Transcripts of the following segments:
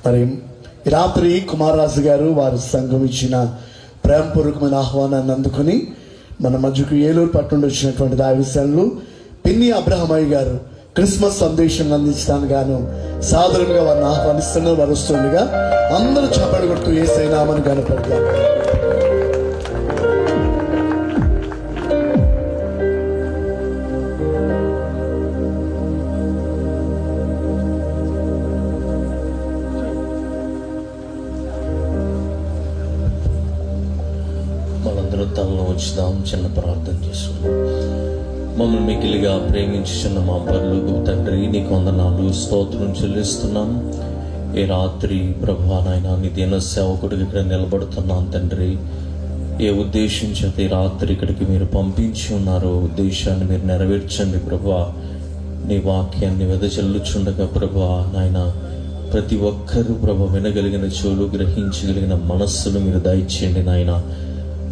మరి రాత్రి కుమారరాజు గారు వారి సంఘం ఇచ్చిన ప్రేమపూర్వకమైన ఆహ్వానాన్ని అందుకుని మన మధ్యకు ఏలూరు పట్టణంలో వచ్చినటువంటి దైవజనులు పిన్ని అబ్రహమయ్య గారు క్రిస్మస్ సందేశం అందించడానికి గాను సాదరంగా వారిని ఆహ్వానిస్తున్నారు. వారు వస్తుండగా అందరూ చప్పట్లు కొడుతూ యేసయ్య నామమును గణపడతారు. మనందరూ తలలో వచ్చుదాం, చిన్న ప్రార్థన చేసుకుందాం. మమ్మల్ని మిగిలిగా ప్రేమించుచున్న మా పరలోకపు తండ్రి, నీకు వందనాలు, స్తోత్రం చెల్లిస్తున్నాం. ఈ రాత్రి ప్రభువా నాయనా, నీ దీన సేవకుడికి ఇక్కడ నిలబడుతున్నాను తండ్రి. ఏ ఉద్దేశం చేత ఈ రాత్రి ఇక్కడికి మీరు పంపించి ఉన్నారో ఉద్దేశాన్ని మీరు నెరవేర్చండి ప్రభువా. నీ వాక్యాన్ని వెదజల్లుచుండగా ప్రభువా నాయనా, ప్రతి ఒక్కరూ ప్రభు వినగలిగిన చెవులు, గ్రహించగలిగిన మనస్సులు మీరు దయచేయండి నాయన.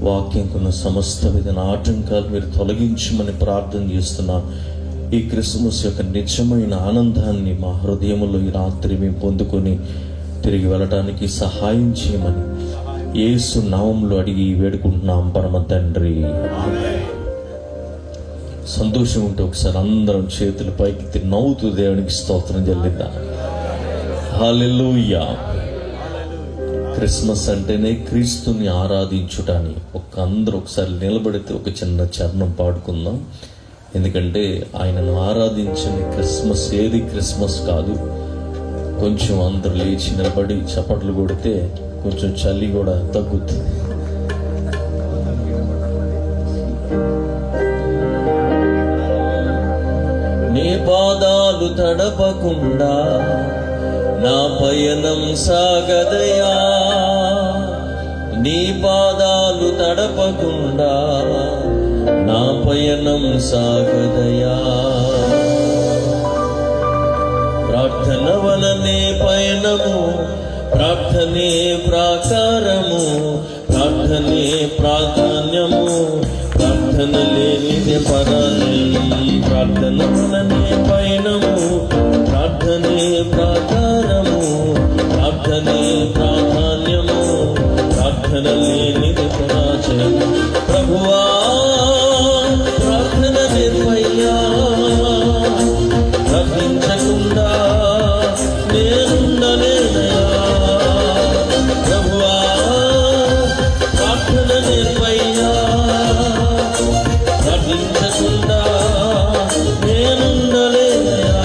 వాక్యంకున్న సమస్త విధమైన ఆటంకాలు మీరు తొలగించమని ప్రార్థన చేస్తున్నా. ఈ క్రిస్మస్ యొక్క నిజమైన ఆనందాన్ని మా హృదయంలో ఈ రాత్రి మేము పొందుకొని తిరిగి వెళ్ళటానికి సహాయం చేయమని యేసు నామములో అడిగి వేడుకుంటున్నాం పరమ తండ్రి. సంతోషం ఉంటే ఒకసారి అందరం చేతులు పైకి నవ్వుతూ దేవునికి స్తోత్రం చెల్లిద్దాం. హల్లెలూయా. క్రిస్మస్ అంటేనే క్రీస్తుని ఆరాధించుటని అందరూ ఒకసారి నిలబడితే ఒక చిన్న చరణం పాడుకుందాం. ఎందుకంటే ఆయనను ఆరాధించని క్రిస్మస్ ఏది క్రిస్మస్ కాదు. కొంచెం అందరూ లేచి నిలబడి చప్పట్లు కొడితే కొంచెం చలి కూడా తగ్గుతుంది. నీ పాదాలు తడపకుండా నా పయనం సాగదయా, నీ పాదాలు తడపకుండా నా పయనం సాగదయా. ప్రార్థన వలనే పయనము, ప్రార్థనే ప్రాకారము, ప్రార్థనే ప్రాధాన్యము, ప్రార్థన లేనిదే పరాజయం. ప్రార్థన వలనే పయనము, ప్రార్థనే ప్రాకారము, ప్రార్థనే ప్రాధాన్యము, ప్రార్థన లేనిది పరాజయం. ప్రభువా ప్రార్థన నిర్వయ్యా, ప్రార్థించకుండా నేనుండలేనయా. ప్రభువా ప్రార్థన నిర్వయ్యా, ప్రార్థించకుండా నేనుండలేనయా.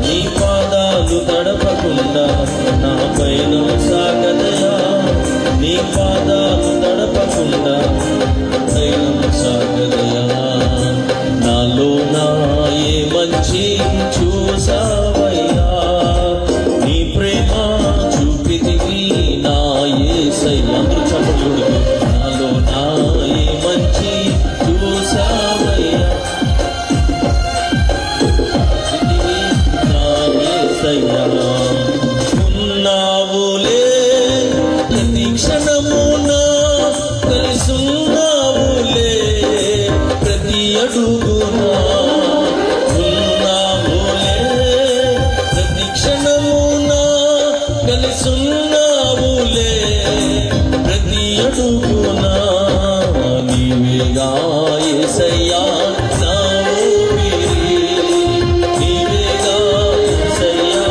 నీ పాదాలు తడపకుండా నా పయనం సాగదయా, నీ పాదాలు తడపకుండా పయనం సాగదయా. నాలో నా ఏ మంచి చూసావయ్యా, నీ ప్రేమ చూపితివి నా యేసయ్యా. అందరూ చప్పట్లు. నాలో నా ఏ మంచి చూసావయ్యా, నా యేసయ్యా. ఉన్నావులే ప్రతి క్షణమునా, కలిసున్నావులే ప్రతి అడుగునా. ఉన్నావులే ప్రతి క్షణమునా, కలిసున్నావులే ప్రతి అడుగునా. నీవేగా యేసయ్యా నా ఊపిరి, నీవేగా యేసయ్యా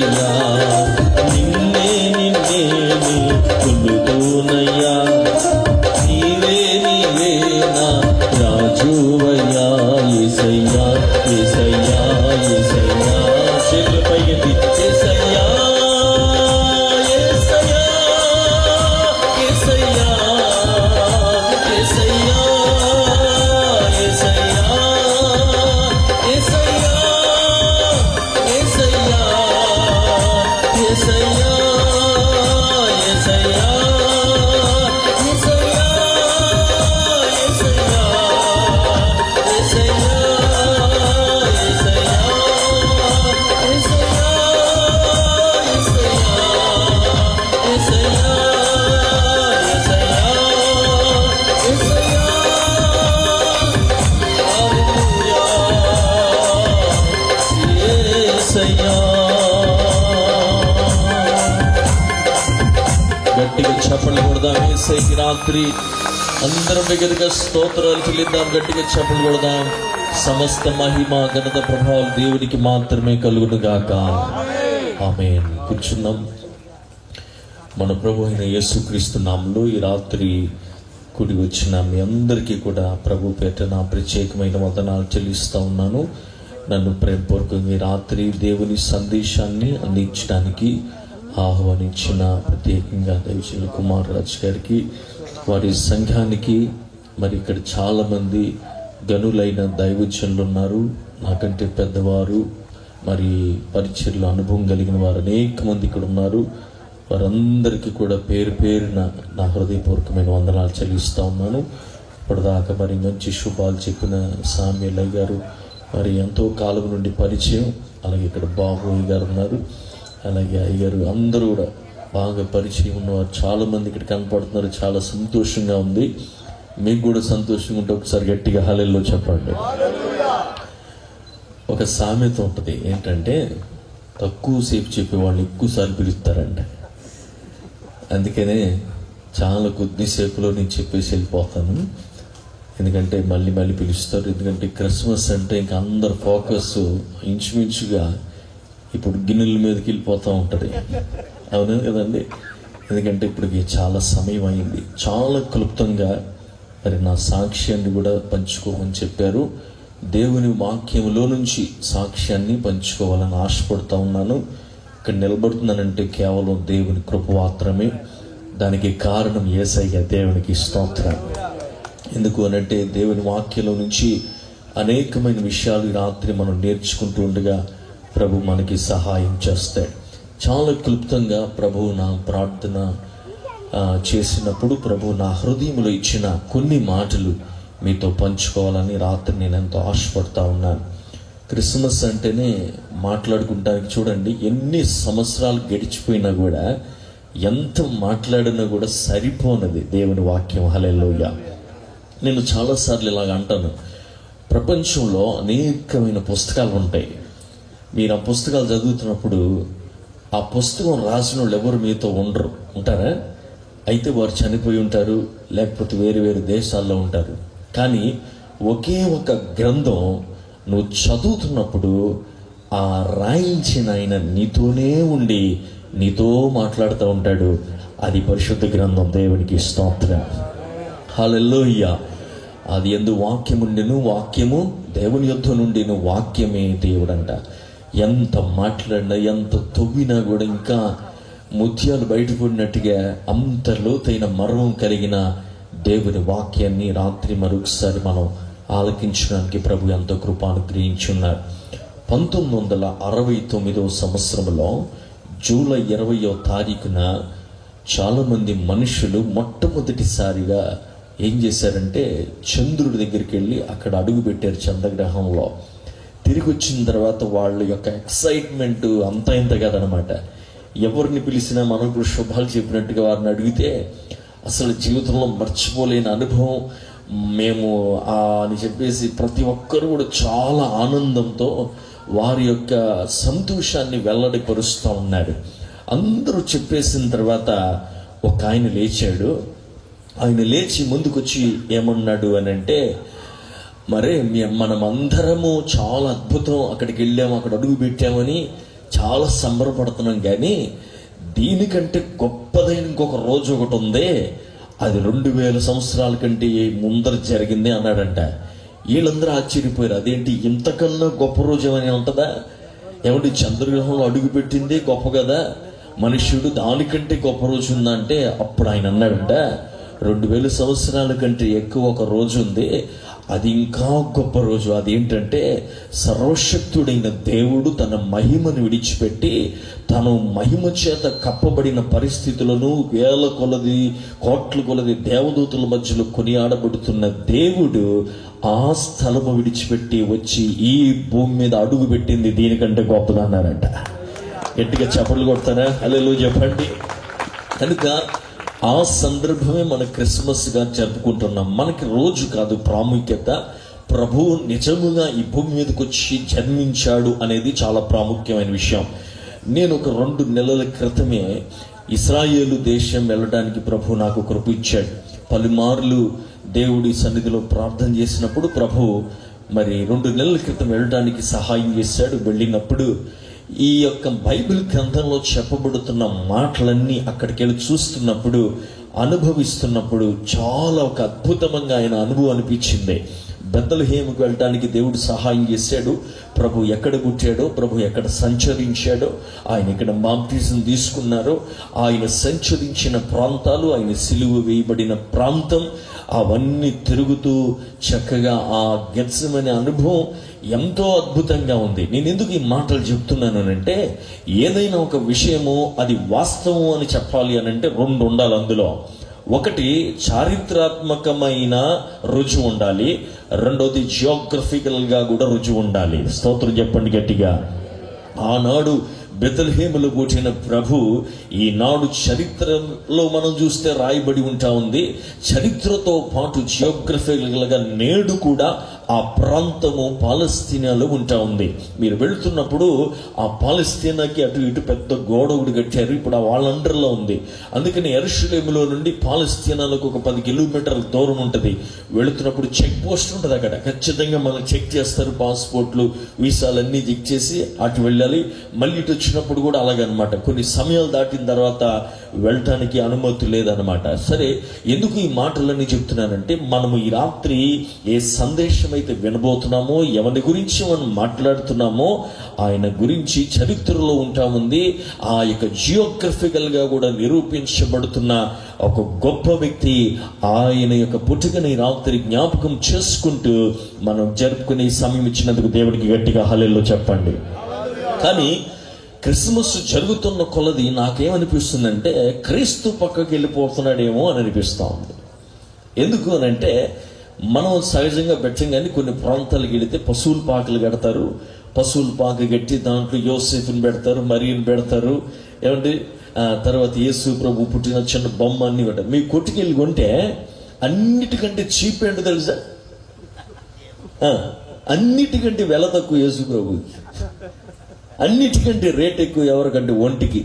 యేసయ్యా నిన్నే కొలుతూనయ్యా నీవే నా రాజువయ్యా యేసయ్యా యేసయ్యా యేసయ్యా చేతుల పైకి యేసయ్యా యేసయ్యా యేసయ్యా యేసయ్యా యేసయ్యా యేసయ్యా యేసయ్యా యేసయ్యా యేసయ్యా గట్టిగా చప్పట్లు కొడదాం. యేసయ్యకి రాత్రి అందరం దగ్గరగా స్తోత్రాలు చెల్లిద్దాం. గట్టిగా చప్పట్లు కొడదాం. సమస్త మహిమ ఘనత ప్రభావాలు దేవునికి మాత్రమే కలుగును గాక. ఆమేన్. కూర్చున్నాం. మన ప్రభు అయిన యేసుక్రీస్తు నామములో ఈ రాత్రి కూడి వచ్చిన మీ అందరికీ కూడా ప్రభు పేట నా ప్రత్యేకమైన వందనాలు చెల్లిస్తూ ఉన్నాను. నన్ను ప్రేమపూర్వకంగా ఈ రాత్రి దేవుని సందేశాన్ని అందించడానికి ఆహ్వానించిన ప్రత్యేకంగా దైవజనులు కుమార్ రాజ్ గారికి, వారి సంఘానికి, మరి ఇక్కడ చాలామంది గనులైన దైవజనులు ఉన్నారు, నాకంటే పెద్దవారు, మరి పరిచర్ల అనుభవం కలిగిన వారు అనేక మంది ఇక్కడ ఉన్నారు. వారందరికీ కూడా పేరు పేరున నా హృదయపూర్వకమైన వందనాలు చెల్లిస్తూ ఉన్నాను. ఇప్పటిదాకా మరి మంచి శుభాలు చెప్పిన సామ్యలయ్య గారు, మరి ఎంతో కాలం నుండి పరిచయం, అలాగే ఇక్కడ బాబు గారు ఉన్నారు, అలాగే అయ్యగారు, అందరూ కూడా బాగా పరిచయం ఉన్నవారు చాలామంది ఇక్కడ కనపడుతున్నారు. చాలా సంతోషంగా ఉంది. మీకు కూడా సంతోషంగా ఉంటే ఒకసారి గట్టిగా హల్లెలూయా చెప్పండి. ఒక సామెత ఉంటుంది, ఏంటంటే తక్కువసేపు చెప్పే వాళ్ళు ఎక్కువసార్లు పిలుస్తారంట. అందుకనే చాలా కొద్దిసేపులో నేను చెప్పేసి వెళ్ళిపోతాను, ఎందుకంటే మళ్ళీ మళ్ళీ పిలుస్తారు. ఎందుకంటే క్రిస్మస్ అంటే ఇంకా అందరు ఫోకస్ ఇంచుమించుగా ఇప్పుడు గిన్నెల మీదకి వెళ్ళిపోతూ ఉంటుంది. అవునా కదండి? ఎందుకంటే ఇప్పటికి చాలా సమయం అయింది. చాలా క్లుప్తంగా మరి నా సాక్ష్యాన్ని కూడా పంచుకోమని చెప్పారు. దేవుని వాక్యంలో నుంచి సాక్ష్యాన్ని పంచుకోవాలని ఆశపడుతూ ఉన్నాను. ఇక్కడ నిలబడుతున్నానంటే కేవలం దేవుని కృప మాత్రమే. దానికి కారణం యేసయ్య. దేవునికి స్తోత్రం. ఎందుకు అనంటే దేవుని వాక్యంలో నుంచి అనేకమైన విషయాలు రాత్రి మనం నేర్చుకుంటూ ఉండగా ప్రభు మనకి సహాయం చేస్తాడు. చాలా క్లుప్తంగా ప్రభు నా ప్రార్థన చేసినప్పుడు ప్రభు నా హృదయంలో ఇచ్చిన కొన్ని మాటలు మీతో పంచుకోవాలని రాత్రి నేను ఎంతో ఆశపడతా ఉన్నాను. క్రిస్మస్ అంటేనే మాట్లాడుకుంటానికి చూడండి, ఎన్ని సంవత్సరాలు గడిచిపోయినా కూడా ఎంత మాట్లాడినా కూడా సరిపోనది దేవుని వాక్యం. హల్లెలూయా. నేను చాలాసార్లు ఇలాగ అంటాను, ప్రపంచంలో అనేకమైన పుస్తకాలు ఉంటాయి. మీరు ఆ పుస్తకాలు చదువుతున్నప్పుడు ఆ పుస్తకం రాసిన వాళ్ళు ఎవరు మీతో ఉంటారా? అయితే వారు చనిపోయి ఉంటారు, లేకపోతే వేరు వేరు దేశాల్లో ఉంటారు. కానీ ఒకే ఒక గ్రంథం నువ్వు చదువుతున్నప్పుడు ఆ రాయించిన ఆయన నీతోనే ఉండి నీతో మాట్లాడుతూ ఉంటాడు. అది పరిశుద్ధ గ్రంథం. దేవునికి స్తోత్రం. హల్లెలూయా. అది యందు వాక్యము ఉండెను, వాక్యము దేవుని యొద్ద నుండిను, వాక్యమే దేవుడంట. ఎంత మాట్లాడినా ఎంత తవ్వినా కూడా ఇంకా ముత్యాలు బయటపడినట్టుగా అంత లోతైన మర్మం కలిగిన దేవుని వాక్యాన్ని రాత్రి మరొకసారి మనం ఆలకించడానికి ప్రభు ఎంతో కృపానుగ్రహించున్నారు. 1969 సంవత్సరంలో జూలై 20వ తారీఖున చాలామంది మనుషులు మొట్టమొదటిసారిగా ఏం చేశారంటే చంద్రుడి దగ్గరికి వెళ్ళి అక్కడ అడుగు పెట్టారు చంద్రగ్రహంలో. తిరిగి వచ్చిన తర్వాత వాళ్ళ యొక్క ఎక్సైట్మెంట్ అంతా ఇంత కాదనమాట. ఎవరిని పిలిచినా మనం ఇప్పుడు శుభాలు చెప్పినట్టుగా వారిని అడిగితే అసలు జీవితంలో మర్చిపోలేని అనుభవం మేము అని చెప్పేసి ప్రతి ఒక్కరు కూడా చాలా ఆనందంతో వారి యొక్క సంతోషాన్ని వెల్లడిపరుస్తూ ఉన్నారు. అందరూ చెప్పేసిన తర్వాత ఒక ఆయన లేచాడు. ఆయన లేచి ముందుకొచ్చి ఏమన్నాడు అని అంటే, మరే మనం అందరము చాలా అద్భుతం, అక్కడికి వెళ్ళాము, అక్కడ అడుగు పెట్టామని చాలా సంబరపడుతున్నాం, కానీ దీనికంటే గొప్పదైన ఇంకొక రోజు ఒకటి ఉంది, అది 2000 సంవత్సరాల కంటే ముందర జరిగింది అన్నాడంట. వీళ్ళందరూ ఆశ్చర్యపోయారు. అదేంటి, ఇంతకన్నా గొప్ప రోజు ఏమైనా ఉంటుందా? ఏమంటే చంద్రగ్రహంలో అడుగు పెట్టింది గొప్ప కదా, మనుష్యుడు దానికంటే గొప్ప రోజు ఉందంటే అప్పుడు ఆయన అన్నాడంట, 2000 సంవత్సరాల కంటే ఎక్కువ ఒక రోజు ఉంది, అది ఇంకా గొప్ప రోజు. అదేంటంటే సర్వశక్తుడైన దేవుడు తన మహిమను విడిచిపెట్టి తను మహిమ చేత కప్పబడిన పరిస్థితులను వేల కొలది కోట్ల కొలది దేవదూతుల మధ్యలో కొనియాడబడుతున్న దేవుడు ఆ స్థలము విడిచిపెట్టి వచ్చి ఈ భూమి మీద అడుగు పెట్టింది దీనికంటే గొప్పది అన్నారంట. గట్టిగా చప్పట్లు కొడతారా? హల్లెలూయా చెప్పండి. కనుక ఆ సందర్భమే మన క్రిస్మస్గా జరుపుకుంటున్నాం. మనకి రోజు కాదు ప్రాముఖ్యత, ప్రభువు నిజముగా ఈ భూమి మీదకి వచ్చి జన్మించాడు అనేది చాలా ప్రాముఖ్యమైన విషయం. నేను ఒక 2 నెలల క్రితమే ఇశ్రాయేలు దేశం వెళ్ళడానికి ప్రభు నాకు కృప ఇచ్చాడు. పలుమార్లు దేవుడి సన్నిధిలో ప్రార్థన చేసినప్పుడు ప్రభు మరి 2 నెలల క్రితం వెళ్ళడానికి సహాయం చేశాడు. వెళ్ళినప్పుడు ఈ యొక్క బైబిల్ గ్రంథంలో చెప్పబడుతున్న మాటలన్నీ అక్కడికి వెళ్ళి చూస్తున్నప్పుడు, అనుభవిస్తున్నప్పుడు చాలా ఒక అద్భుతంగా ఆయన అనుభవం అనిపించింది. బెత్లెహేముకు వెళ్ళడానికి దేవుడు సహాయం చేశాడు. ప్రభు ఎక్కడ పుట్టాడో, ప్రభు ఎక్కడ సంచరించాడో, ఆయన ఇక్కడ బాప్టిజం తీసుకున్నారో, ఆయన సంచరించిన ప్రాంతాలు, ఆయన సిలువ వేయబడిన ప్రాంతం, అవన్నీ తిరుగుతూ చక్కగా ఆ గెత్సెమనే అనుభవం ఎంతో అద్భుతంగా ఉంది. నేను ఎందుకు ఈ మాటలు చెప్తున్నాను అంటే, ఏదైనా ఒక విషయము అది వాస్తవం అని చెప్పాలి అని అంటే 2 ఉండాలి అందులో. ఒకటి చారిత్రాత్మకమైన రుజువు ఉండాలి, రెండోది జియోగ్రఫికల్గా కూడా రుజువు ఉండాలి. స్తోత్రం చెప్పండి గట్టిగా. ఆనాడు బెత్లెహేములో పుట్టిన ప్రభు ఈనాడు చరిత్రలో మనం చూస్తే రాయబడి ఉంటా ఉంది. చరిత్రతో పాటు జియోగ్రఫికల్గా నేడు కూడా ఆ ప్రాంతము పాలస్తీనాలో ఉంటా ఉంది. మీరు వెళుతున్నప్పుడు ఆ పాలస్తీనాకి అటు ఇటు పెద్ద గోడ ఒకటి కట్టారు. ఇప్పుడు ఆ వాళ్ళ అండర్లో ఉంది. అందుకని యెరూషలేములో నుండి పాలస్తీనాలకు ఒక 10 కిలోమీటర్ల దూరం ఉంటుంది. వెళుతున్నప్పుడు చెక్ పోస్ట్ ఉంటుంది. అక్కడ ఖచ్చితంగా మనం చెక్ చేస్తారు, పాస్పోర్ట్లు వీసాలన్నీ చెక్ చేసి అటు వెళ్ళాలి. మళ్ళీ ఇటు వచ్చినప్పుడు కూడా అలాగనమాట. కొన్ని సమయాలు దాటిన తర్వాత వెళ్ళటానికి అనుమతి లేదనమాట. సరే, ఎందుకు ఈ మాటలన్నీ చెప్తున్నానంటే, మనము ఈ రాత్రి ఏ సందేశం అయితే వినబోతున్నామో, ఎవరి గురించి మనం మాట్లాడుతున్నామో, ఆయన గురించి చరిత్రలో ఉంటాముంది. ఆ యొక్క జియోగ్రఫికల్ గా కూడా నిరూపించబడుతున్న ఒక గొప్ప వ్యక్తి. ఆయన యొక్క పుట్టుకని రాత్రి జ్ఞాపకం చేసుకుంటూ మనం జరుపుకునే సమయం ఇచ్చినందుకు దేవుడికి గట్టిగా హల్లెలూయా చెప్పండి. కానీ క్రిస్మస్ జరుగుతున్న కొలది నాకేమనిపిస్తుందంటే, క్రీస్తు పక్కకి వెళ్ళిపోతున్నాడేమో అని అనిపిస్తూ ఉంది. ఎందుకు అని అంటే, మనం సహజంగా బెట్టం కానీ కొన్ని ప్రాంతాలకు వెళితే పశువుల పాకలు కడతారు. పశువుల పాక కట్టి దాంట్లో యోసేఫ్ని పెడతారు, మరియని పెడతారు. ఏమంటే తర్వాత యేసు ప్రభు పుట్టిన చిన్న బొమ్మ అన్ని పెట్టారు. మీ కొట్టుకెళ్ళి కొంటే అన్నిటికంటే చీప్ ఏంటో తెలుసా? అన్నిటికంటే వెల తక్కువ యేసు ప్రభు, అన్నిటికంటే రేట్ ఎక్కువ ఎవరికంటే ఒంటికి.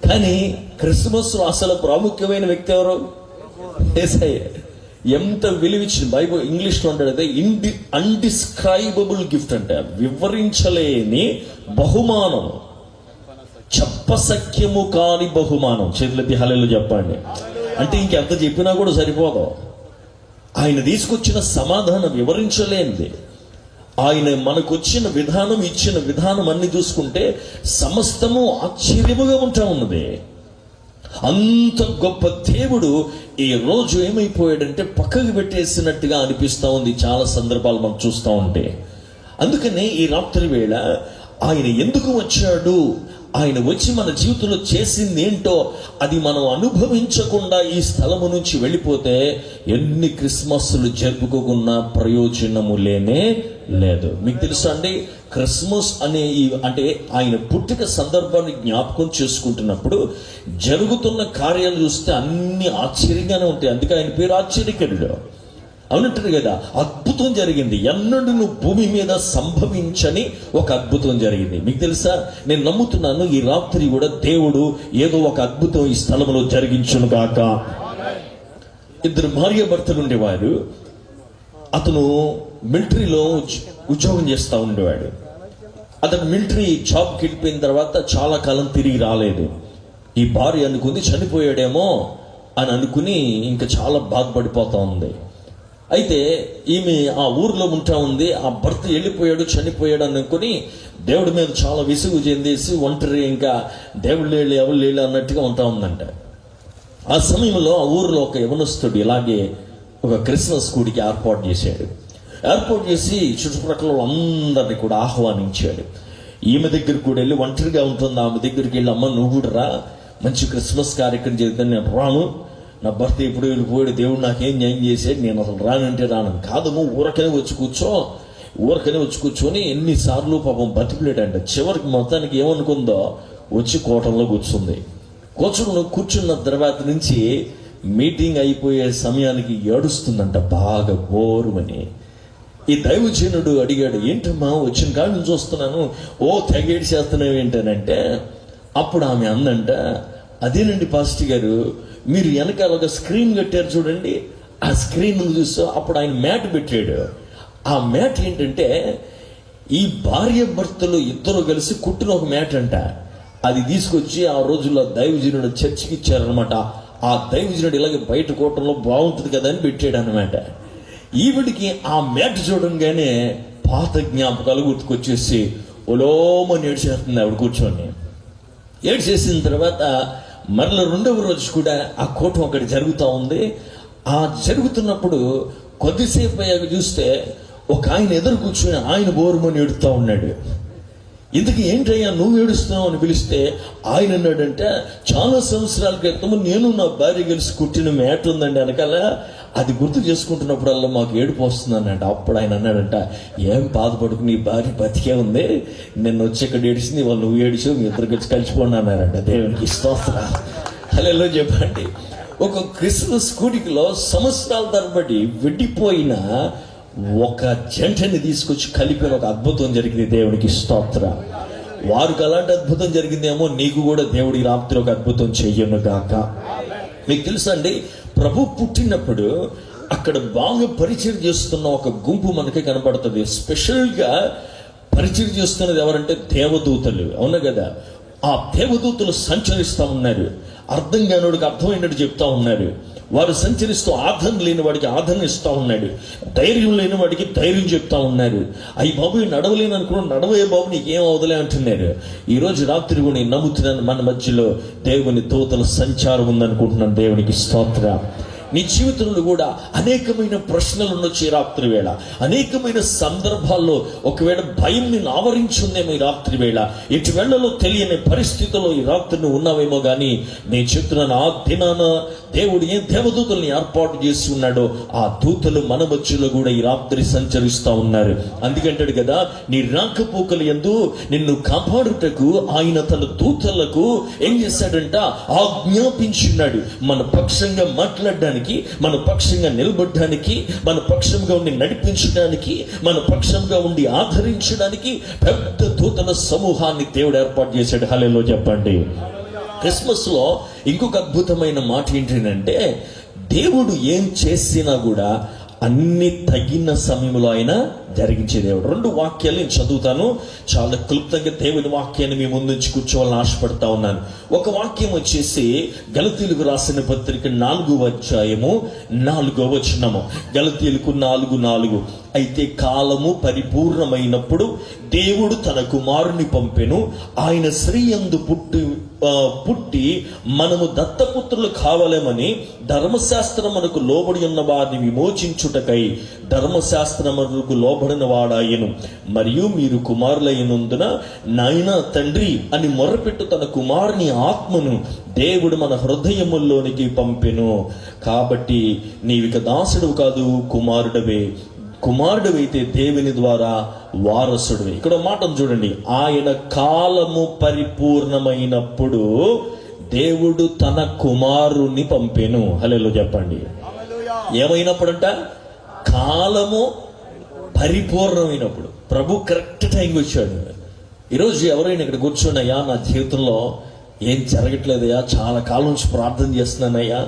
కానీ క్రిస్మస్ అసలు ప్రాముఖ్యమైన వ్యక్తి ఎవరు? యేసయ్య. ఎంత విలువిచ్చిన బైబుల్ ఇంగ్లీష్లో అంటాడైతే అన్డిస్క్రైబుల్ గిఫ్ట్ అంటే వివరించలేని బహుమానం, చెప్పసఖ్యము కాని బహుమానం. చేతులెత్తి హల్లెలూయా చెప్పండి. అంటే ఇంకెంత చెప్పినా కూడా సరిపోదు. ఆయన తీసుకొచ్చిన సమాధానం వివరించలేనిది. ఆయన మనకొచ్చిన విధానం, ఇచ్చిన విధానం అన్ని చూసుకుంటే సమస్తము ఆశ్చర్యముగా ఉంటా ఉన్నది. అంత గొప్ప దేవుడు ఈ రోజు ఏమైపోయాడంటే పక్కకు పెట్టేసినట్టుగా అనిపిస్తూ ఉంది చాలా సందర్భాలు మనం చూస్తూ ఉంటే. అందుకనే ఈ రాత్రి వేళ ఆయన ఎందుకు వచ్చాడు, ఆయన వచ్చి మన జీవితంలో చేసింది ఏంటో అది మనం అనుభవించకుండా ఈ స్థలము నుంచి వెళ్ళిపోతే ఎన్ని క్రిస్మస్లు జరుపుకోకున్నా ప్రయోజనము లేనే లేదు. మీకు తెలుసా అండి, క్రిస్మస్ అనే అంటే ఆయన పుట్టిక సందర్భాన్ని జ్ఞాపకం చేసుకుంటున్నప్పుడు జరుగుతున్న కార్యాలు చూస్తే అన్ని ఆశ్చర్యంగానే ఉంటాయి. అందుకే ఆయన పేరు ఆశ్చర్యకరుడు. అవునంటారు కదా, అద్భుతం జరిగింది. ఎన్నడూ భూమి మీద సంభవించని ఒక అద్భుతం జరిగింది. మీకు తెలుసా, నేను నమ్ముతున్నాను ఈ రాత్రి కూడా దేవుడు ఏదో ఒక అద్భుతం ఈ స్థలంలో జరిగించును గాక. 2 భార్య భర్తలు ఉండేవారు. అతను మిలిటరీలో ఉద్యోగం చేస్తూ ఉండేవాడు. అతను మిలిటరీ జాబ్కి వెళ్ళిపోయిన తర్వాత చాలా కాలం తిరిగి రాలేదు. ఈ భార్య అనుకుంది చనిపోయాడేమో అని అనుకుని ఇంకా చాలా బాధపడిపోతా ఉంది. అయితే ఈమె ఆ ఊర్లో ఉంటా ఉంది. ఆ భర్త వెళ్ళిపోయాడు, చనిపోయాడు అనుకుని దేవుడి మీద చాలా విసుగు చెందేసి ఒంటరి, ఇంకా దేవుడు లేళ్ళు ఎవరు లేళ్ళు అన్నట్టుగా ఉంటా ఉందంట. ఆ సమయంలో ఆ ఊరిలో ఒక యవనస్తుడు ఇలాగే ఒక క్రిస్మస్ కూడికి ఏర్పాటు చేశాడు. ఏర్పాటు చేసి చుట్టుప్రక్కల అందరినీ కూడా ఆహ్వానించాడు. ఈమె దగ్గరికి కూడా వెళ్ళి, ఒంటరిగా ఉంటుంది ఆమె దగ్గరికి వెళ్ళి, అమ్మ నువ్వు కూడా రా, మంచి క్రిస్మస్ కార్యక్రమం చేద్దాం. నేను రాను, నా భర్త ఎప్పుడు వెళ్ళిపోయాడు, దేవుడు నాకేం న్యాయం చేశాడు, నేను అసలు రానంటే రాను. కాదము, ఊరకనే వచ్చి కూర్చొని ఎన్నిసార్లు పాపం బతికిలేడంట. చివరికి మొత్తానికి ఏమనుకుందో వచ్చి కోటంలో కూర్చున్న తర్వాత నుంచి మీటింగ్ అయిపోయే సమయానికి ఏడుస్తుందంట బాగా బోరుమని. ఈ దైవజనుడు అడిగాడు, ఏంటమ్మా వచ్చిన కాడ నుంచి చూస్తున్నాను, తెగేడి చేస్తున్నావు ఏంటనంటే, అప్పుడు ఆమె అందంట, అదేనండి పాస్టర్ గారు, మీరు వెనకాల ఒక స్క్రీన్ కట్టారు చూడండి, ఆ స్క్రీన్ చూస్తూ అప్పుడు ఆయన మ్యాట్ పెట్టాడు. ఆ మ్యాట్ ఏంటంటే ఈ భార్య భర్తలు ఇద్దరు కలిసి కుట్టిన ఒక మ్యాట్ అంట. అది తీసుకొచ్చి ఆ రోజుల్లో దైవజనుడు చర్చికి ఇచ్చారనమాట. ఆ దైవజనుడు ఇలాగే బయట కోటంలో బాగుంటుంది కదా అని పెట్టాడు అనమాట. ఈవిడికి ఆ మ్యాట్ చూడంగానే పాత జ్ఞాపకాలు గుర్తుకొచ్చేసి ఒలోమని ఏడ్చేస్తుంది ఆవిడ కూర్చొని. ఏడ్చేసిన తర్వాత మరల రెండవ రోజు కూడా ఆ కూటం అక్కడ జరుగుతూ ఉంది. ఆ జరుగుతున్నప్పుడు కొద్దిసేపు అయ్యాక చూస్తే ఒక ఆయన ఎదురు కూర్చొని ఆయన బోరుమని ఏడుస్తూ ఉన్నాడు. ఇంతకీ ఏంటయ్యా నువ్వు ఏడుస్తున్నావు అని పిలిస్తే ఆయన అన్నాడంటే, చాలా సంవత్సరాల క్రితం నేను నా భార్య కలిసి కుట్టిన మ్యాట్ ఉందండి వెనకాల, అది గుర్తు చేసుకుంటున్నప్పుడల్లా మాకు ఏడుపు వస్తుందన్నట. అప్పుడు ఆయన అన్నాడంట, ఏం బాధపడుకు, నీ భార్య బతికే ఉంది, నిన్న వచ్చి ఇక్కడ ఏడిచింది, వాళ్ళు నువ్వు ఏడిచావు, మీ ఇద్దరు కలిసి కలిసిపోండి అన్నారంట. దేవునికి స్తోత్రం, హల్లెలూయా చెప్పండి. ఒక క్రిస్మస్ కూడికలో సంవత్సరాల తరబడి విడిపోయిన ఒక జంటని తీసుకొచ్చి కలిపిన ఒక అద్భుతం జరిగింది. దేవునికి స్తోత్రం. వారికి అలాంటి అద్భుతం జరిగిందేమో, నీకు కూడా దేవుడి రాత్రి ఒక అద్భుతం చెయ్యను గాక. మీకు తెలుసా అండి, ప్రభు పుట్టినప్పుడు అక్కడ బాగా పరిచయం చేస్తున్న ఒక గుంపు మనకి కనబడుతుంది. స్పెషల్గా పరిచయం చేస్తున్నది ఎవరంటే దేవదూతలు, అవునా కదా. ఆ దేవదూతలు సంచరిస్తూ ఉన్నారు. అర్థం కానివాడికి అర్థమైనట్టు చెప్తా ఉన్నారు. వారు సంచరిస్తూ ఆదరణ లేని వాడికి ఆదరణ ఇస్తూ ఉన్నాడు, ధైర్యం లేని వాడికి ధైర్యం చెప్తా ఉన్నారు. అయ్యి బాబు నడవలేను అనుకున్నాను, నడవే బాబు నీకేం అవదలే అంటున్నారు. ఈరోజు రాత్రి కూడా నేను నమ్ముతున్నాను, మన మధ్యలో దేవుని దూతల సంచారం ఉందనుకుంటున్నాను. దేవునికి స్తోత్రం. నీ జీవితంలో కూడా అనేకమైన ప్రశ్నలు ఉండొచ్చు ఈ రాత్రి వేళ. అనేకమైన సందర్భాల్లో ఒకవేళ భయం నిన్ను ఆవరించుందేమో ఈ రాత్రి వేళ. ఎటు వేళలో తెలియని పరిస్థితుల్లో ఈ రాత్రి నువ్వు ఉన్నావేమో కానీ నేను చెప్తున్నాను, ఆ దినాన దేవుడు ఏ దేవదూతల్ని ఏర్పాటు చేసి ఉన్నాడో ఆ దూతలు మన మధ్యలో కూడా ఈ రాత్రి సంచరిస్తూ ఉన్నారు. అందుకంటాడు కదా, నీ రాకపోకలు యందు నిన్ను కాపాడుటకు ఆయన తన దూతలకు ఏం చేశాడంట, ఆజ్ఞాపించున్నాడు. మన పక్షంగా మాట్లాడడానికి, మన పక్షంగా నిలబడడానికి, మన పక్షంగా ఉండి నడిపించడానికి, మన పక్షంగా ఉండి ఆదరించడానికి పెద్ద దూతల సమూహాన్ని దేవుడు ఏర్పాటు చేశాడు. హల్లెలూయా చెప్పండి. క్రిస్మస్ లో ఇంకొక అద్భుతమైన మాట ఏంటంటే, దేవుడు ఏం చేసినా కూడా అన్ని తగిన సమయంలో ఆయన జరిగించే దేవుడు. 2 వాక్యాలు నేను చదువుతాను, చాలా క్లుప్తంగా దేవుని వాక్యాన్ని మీ ముందు నుంచి కూర్చోవాలని ఆశపడతా ఉన్నాను. ఒక వాక్యం వచ్చేసి గలతీయులకు రాసిన పత్రిక 4వ అధ్యాయము 4వ వచనము. గలతీయులకు 4:4. అయితే కాలము పరిపూర్ణమైనప్పుడు దేవుడు తన కుమారుని పంపెను, ఆయన స్త్రీ యందు పుట్టి మనము దత్తపుత్రులు కావాలేమని ధర్మశాస్త్రం మనకు లోబడి ఉన్న వారిని విమోచించుటకై ధర్మశాస్త్రమునకు లోబడిన వాడాయను. మరియు మీరు కుమారులైనందున నాయనా తండ్రి అని మొర్రపెట్టు తన కుమారుని ఆత్మను దేవుడు మన హృదయముల్లోనికి పంపెను. కాబట్టి నీవిక దాసుడు కాదు, కుమారుడవైతే దేవుని ద్వారా వారసుడివి. ఇక్కడ మాటను చూడండి, ఆయన కాలము పరిపూర్ణమైనప్పుడు దేవుడు తన కుమారుని పంపెను. హల్లెలూయా చెప్పండి. ఏమైనప్పుడంట, కాలము పరిపూర్ణమైనప్పుడు. ప్రభు కరెక్ట్ టైంకి వచ్చాడు. ఈరోజు ఎవరైనా ఇక్కడ కూర్చోనయ్యా, నా జీవితంలో ఏం జరగట్లేదయ్యా, చాలా కాలం నుంచి ప్రార్థన చేస్తున్నానయ్యా,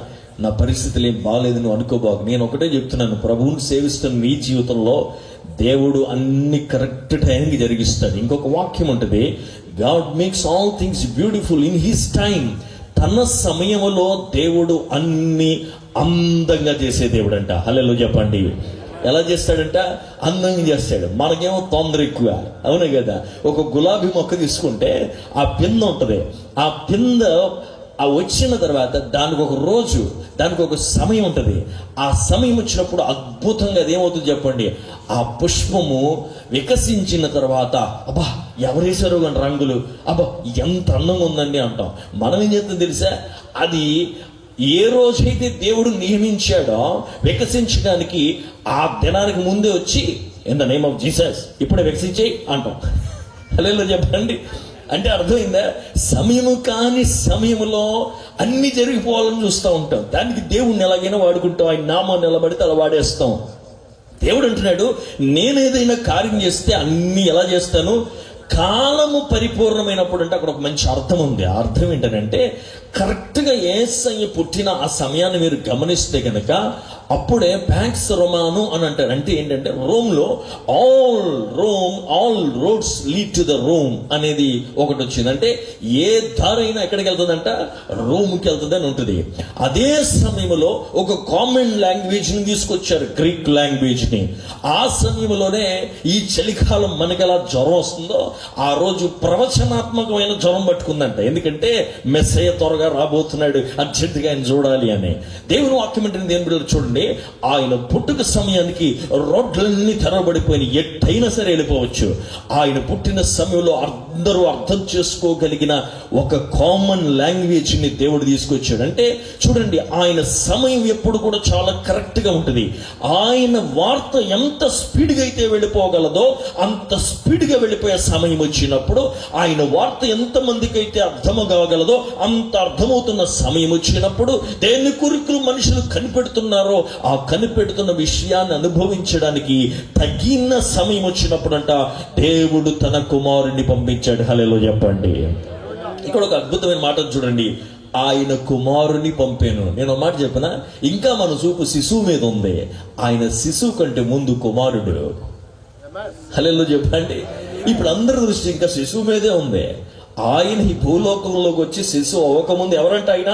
నా పరిస్థితులు ఏం బాగాలేదు నువ్వు అనుకోబాకు. నేను ఒకటే చెప్తున్నాను, ప్రభువుని సేవిస్తున్న నీ జీవితంలో దేవుడు అన్ని కరెక్ట్ టైంకి జరిగిస్తాడు. ఇంకొక వాక్యం ఉంటుంది, God makes all things beautiful in his time. తన సమయంలో దేవుడు అన్ని అందంగా చేసే దేవుడు అంట. హల్లెలూయా చెప్పండి. ఎలా చేస్తాడంట? అందంగా చేస్తాడు. మనకేమో తొందర ఎక్కువ, అవునే కదా. ఒక గులాబీ మొక్క తీసుకుంటే ఆ పింద ఉంటుంది, ఆ పింద ఆ వచ్చిన తర్వాత దానికి ఒక రోజు, దానికి ఒక సమయం ఉంటుంది. ఆ సమయం వచ్చినప్పుడు అద్భుతంగా అదేమవుతుంది చెప్పండి, ఆ పుష్పము వికసించిన తర్వాత అబ్బా ఎవరేసారో కానీ రంగులు, అబ్బా ఎంత అందంగా ఉందండి అంటాం. మనం ఏం చేస్తాం తెలుసా, అది ఏ రోజైతే దేవుడు నియమించాడో వికసించడానికి ఆ దినానికి ముందే వచ్చి in the name of Jesus ఇప్పుడే వికసించేయి అంటాం. హల్లెలూయా చెప్పండి. అంటే అర్థమైందా? సమయము కాని సమయంలో అన్ని జరిగిపోవాలని చూస్తూ ఉంటాం. దానికి దేవుణ్ణి ఎలాగైనా వాడుకుంటాం, ఆయన నామాన్ని నిలబడితే అలా వాడేస్తాం. దేవుడు అంటున్నాడు, నేనేదైనా కార్యం చేస్తే అన్ని ఎలా చేస్తాను, కాలము పరిపూర్ణమైనప్పుడు. అంటే అక్కడ ఒక మంచి అర్థం ఉంది. ఆ అర్థం ఏంటంటే, కరెక్ట్గా యేసయ్య పుట్టిన ఆ సమయాన్ని మీరు గమనిస్తే కనుక అప్పుడే ప్యాక్స్ రోమాను అని అంటారు. అంటే ఏంటంటే రోమ్లో all roads lead to the Rome అనేది ఒకటి వచ్చింది. అంటే ఏ దారైనా ఎక్కడికి వెళ్తుందంట, రోమ్కి వెళ్తుంది అని ఉంటుంది. అదే సమయంలో ఒక కామన్ లాంగ్వేజ్ ని తీసుకొచ్చారు, గ్రీక్ లాంగ్వేజ్ ని. ఆ సమయంలోనే ఈ చలికాలం మనకి ఎలా జ్వరం వస్తుందో ఆ రోజు ప్రవచనాత్మకమైన జ్వరం పట్టుకుందంట. ఎందుకంటే మెస్సయ్య త్వరగా రాబోతున్నాడు, అర్జెంటుగా ఆయన చూడాలి అని. దేవుని వాక్యం అంటే దేవుని బిడ్డలు చూడండి, ఆయన పుట్టుక సమయానికి రోడ్లన్నీ తెరవబడిపోయిన, ఎట్టయినా సరే వెళ్ళిపోవచ్చు. ఆయన పుట్టిన సమయంలో అందరూ అర్థం చేసుకోగలిగిన ఒక కామన్ లాంగ్వేజ్ ని దేవుడు తీసుకొచ్చాడు. అంటే చూడండి, ఆయన సమయం ఎప్పుడు కూడా చాలా కరెక్ట్ గా ఉంటుంది. ఆయన వార్త ఎంత స్పీడ్ గా అయితే వెళ్ళిపోగలదో అంత స్పీడ్ గా వెళ్ళిపోయే సమయం వచ్చినప్పుడు, ఆయన వార్త ఎంత మందికి అయితే అర్థం కాగలదో అంత అర్థమవుతున్న సమయం వచ్చినప్పుడు, దేని కొరకు మనుషులు కనిపెడుతున్నారో ఆ కనిపెడుతున్న విషయాన్ని అనుభవించడానికి తగిన సమయం వచ్చినప్పుడు అంట దేవుడు తన కుమారుని పంపించాడు. హల్లెలూయా చెప్పండి. ఇక్కడ ఒక అద్భుతమైన మాట చూడండి, ఆయన కుమారుని పంపాను. నేను ఒక మాట చెప్పిన, ఇంకా మన చూపు శిశువు మీద ఉంది. ఆయన శిశువు కంటే ముందు కుమారుడు. హల్లెలూయా చెప్పండి. ఇప్పుడు అందరి దృష్టి ఇంకా శిశువు మీదే ఉంది. ఆయన ఈ భూలోకంలోకి వచ్చి శిశువు అవ్వకముందు ఎవరంటే ఆయన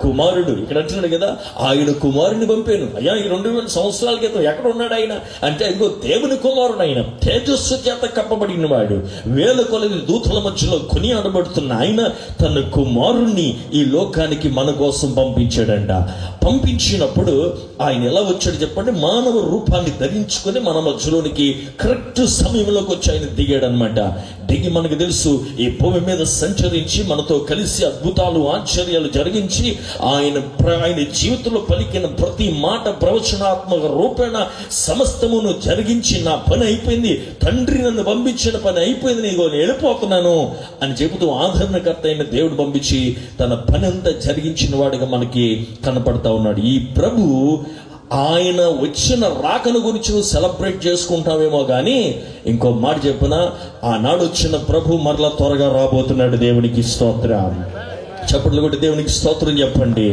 కుమారుడు. ఇక్కడ అంటున్నాడు కదా, ఆయన కుమారుని పంపాను. అయ్యా, ఈ 2000 సంవత్సరాల క్రితం ఎక్కడ ఉన్నాడు ఆయన అంటే, ఇంకో దేవుని కుమారుడు ఆయన, తేజస్సు చేత కప్పబడిన వాడు, వేల కొలది దూతల మధ్యలో కొనియాడబడుతున్న ఆయన తన కుమారుణ్ణి ఈ లోకానికి మన కోసం పంపించాడంట. పంపించినప్పుడు ఆయన ఎలా వచ్చాడు చెప్పండి, మానవ రూపాన్ని ధరించుకొని మన మధ్యలోనికి కరెక్ట్ సమయంలోకి వచ్చి ఆయన దిగాడు అనమాట. దిగి మనకు తెలుసు, ఈ భూమి మీద సంచరించి మనతో కలిసి అద్భుతాలు ఆశ్చర్యాలు జరిగించి ఆయన జీవితంలో పలికిన ప్రతి మాట ప్రవచనాత్మక రూపేణ సమస్తమును జరిగించి, నా పని అయిపోయింది, తండ్రి నన్ను పంపించిన పని అయిపోయింది, నేను వెళ్ళిపోతున్నాను అని చెబుతూ ఆదరణకర్త అయిన దేవుడు పంపించి తన పని అంతా జరిగించిన వాడిగా మనకి కనపడతా ఉన్నాడు. ఈ ప్రభు ఆయన వచ్చిన రాకను గురించి సెలబ్రేట్ చేసుకుంటామేమో కానీ, ఇంకో మాట చెప్పిన, ఆనాడు వచ్చిన ప్రభు మరలా త్వరగా రాబోతున్నాడు. దేవునికి స్తోత్రం. చప్పట్లు కొట్టి దేవునికి స్తోత్రం చెప్పండి.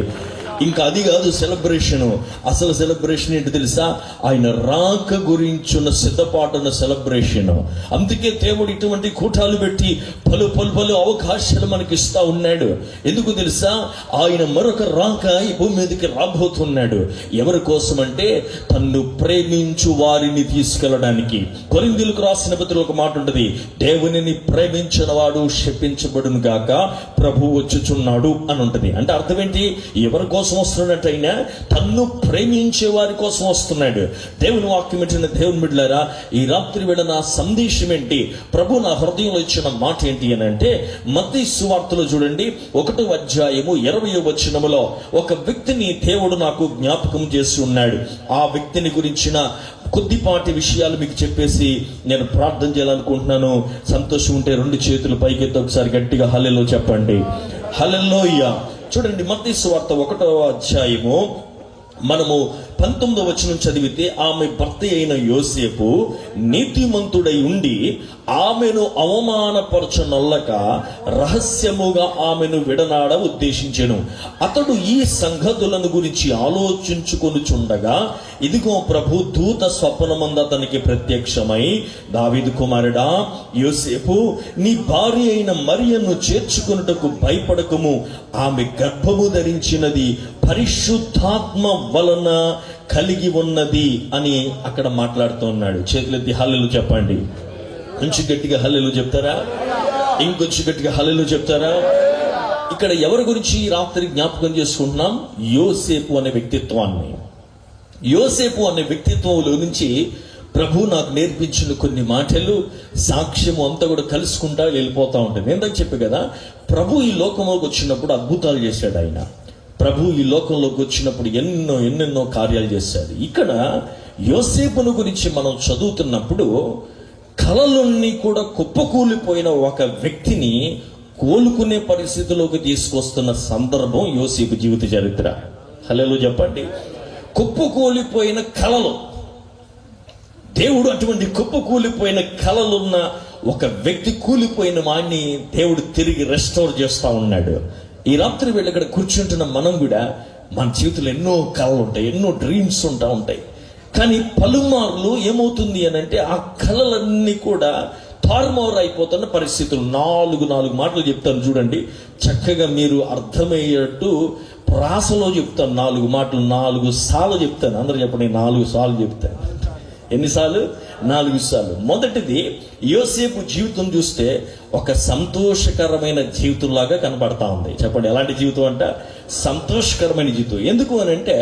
ఇంకా అది కాదు సెలబ్రేషన్. అసలు సెలబ్రేషన్ ఏంటి తెలుసా? ఆయన రాక గురించిన సిద్ధపాటున్న సెలబ్రేషన్. అందుకే దేవుడు ఇటువంటి కూటాలు పెట్టి పలు అవకాశాలు మనకి ఇస్తా ఉన్నాడు. ఎందుకు తెలుసా? ఆయన మరొక రాక ఈ భూమి మీదకి రాబోతున్నాడు. ఎవరి కోసం అంటే, తన్ను ప్రేమించు వారిని తీసుకెళ్ళడానికి. కొరింథీయులకు రాసిన పత్రికలో ఒక మాట ఉంటుంది, దేవునిని ప్రేమించిన వాడు శపించబడును గాక, ప్రభు వచ్చుచున్నాడు అని ఉంటుంది. అంటే అర్థం ఏంటి? ఎవరి కోసం వస్తున్నట్టు అయినా తన్ను ప్రేమించే వారి కోసం వస్తున్నాడు. దేవుని వాక్యం ఏంటంటే, దేవుని బిడ్డలారా, ఈ రాత్రి వేళ నా సందేశం ఏంటి, ప్రభు నా హృదయంలో ఇచ్చిన మాట ఏంటి అని అంటే, మత్తయి సువార్తలో చూడండి 1వ అధ్యాయము 20వ వచనములో ఒక వ్యక్తిని దేవుడు నాకు జ్ఞాపకం చేసి ఉన్నాడు. ఆ వ్యక్తిని గురించిన కొద్దిపాటి విషయాలు మీకు చెప్పేసి నేను ప్రార్థన చేయాలనుకుంటున్నాను. సంతోషం ఉంటే 2 చేతులు పైకెత్తి ఒకసారి గట్టిగా హల్లెలూయా చెప్పండి. హల్లెలూయా. చూడండి, మత్తయి సువార్త 1వ అధ్యాయము మనము 19వ వచనం చదివితే, ఆమె భర్త అయిన యోసేపు నీతిమంతుడై ఉండి ఆమెను అవమానపరచనొల్లక రహస్యముగా ఆమెను విడనాడ ఉద్దేశించెను. అతడు ఈ సంగతులను గురించి ఆలోచించుకొనుచుండగా, ఇదిగో ప్రభు దూత స్వప్నమందు అతనికి ప్రత్యక్షమై, దావీదు కుమారుడా యోసేపు, నీ భార్య అయిన మరియను చేర్చుకొనుటకు భయపడకము, ఆమె గర్భము ధరించినది పరిశుద్ధాత్మ వలన కలిగి ఉన్నది అని అక్కడ మాట్లాడుతూ ఉన్నాడు. చేతులెత్తి హల్లెలూయా చెప్పండి. కొంచెం గట్టిగా హల్లెలూయా చెప్తారా? ఇంకొంచెం గట్టిగా హల్లెలూయా చెప్తారా? ఇక్కడ ఎవరి గురించి రాత్రి జ్ఞాపకం చేసుకుంటున్నాం? యోసేపు అనే వ్యక్తిత్వాన్ని. యోసేపు అనే వ్యక్తిత్వంలో నుంచి ప్రభు నాకు నేర్పించిన కొన్ని మాటలు, సాక్ష్యము అంతా కూడా కలుసుకుంటా వెళ్ళిపోతా ఉంటుంది. నేను చెప్పే కదా, ప్రభు ఈ లోకంలోకి వచ్చినప్పుడు అద్భుతాలు చేశాడు. ఆయన ప్రభు ఈ లోకంలోకి వచ్చినప్పుడు ఎన్నెన్నో కార్యాలు చేశాడు. ఇక్కడ యోసేపును గురించి మనం చదువుతున్నప్పుడు కలలన్నీ కూడా కుప్పకూలిపోయిన ఒక వ్యక్తిని కోలుకునే పరిస్థితిలోకి తీసుకొస్తున్న సందర్భం యోసేపు జీవిత చరిత్ర. హల్లెలూయా చెప్పండి. కుప్పకూలిపోయిన కలలు, దేవుడు అటువంటి కుప్పకూలిపోయిన కలలున్న ఒక వ్యక్తి, కూలిపోయిన వాడిని దేవుడు తిరిగి రెస్టోర్ చేస్తా ఉన్నాడు. ఈ రాత్రి వీళ్ళు ఇక్కడ కూర్చుంటున్న మనం కూడా మన జీవితంలో ఎన్నో కళలు ఉంటాయి, ఎన్నో డ్రీమ్స్ ఉంటాయి. కానీ పలుమార్లు ఏమవుతుంది అని అంటే ఆ కళలన్నీ కూడా తారుమారు అయిపోతున్న పరిస్థితులు. నాలుగు మాటలు చెప్తాను చూడండి, చక్కగా మీరు అర్థమయ్యేట్టు ప్రాసలో చెప్తాను. 4 మాటలు 4 సార్లు చెప్తాను. అందరూ చెప్పండి, 4 సార్లు చెప్తాను. ఎన్నిసార్లు? 4 సార్లు. మొదటిది, యోసేపు జీవితం చూస్తే ఒక సంతోషకరమైన జీవితంలాగా కనబడతా ఉంది. చెప్పండి, ఎలాంటి జీవితం అంట? సంతోషకరమైన జీవితం. ఎందుకు అని అంటే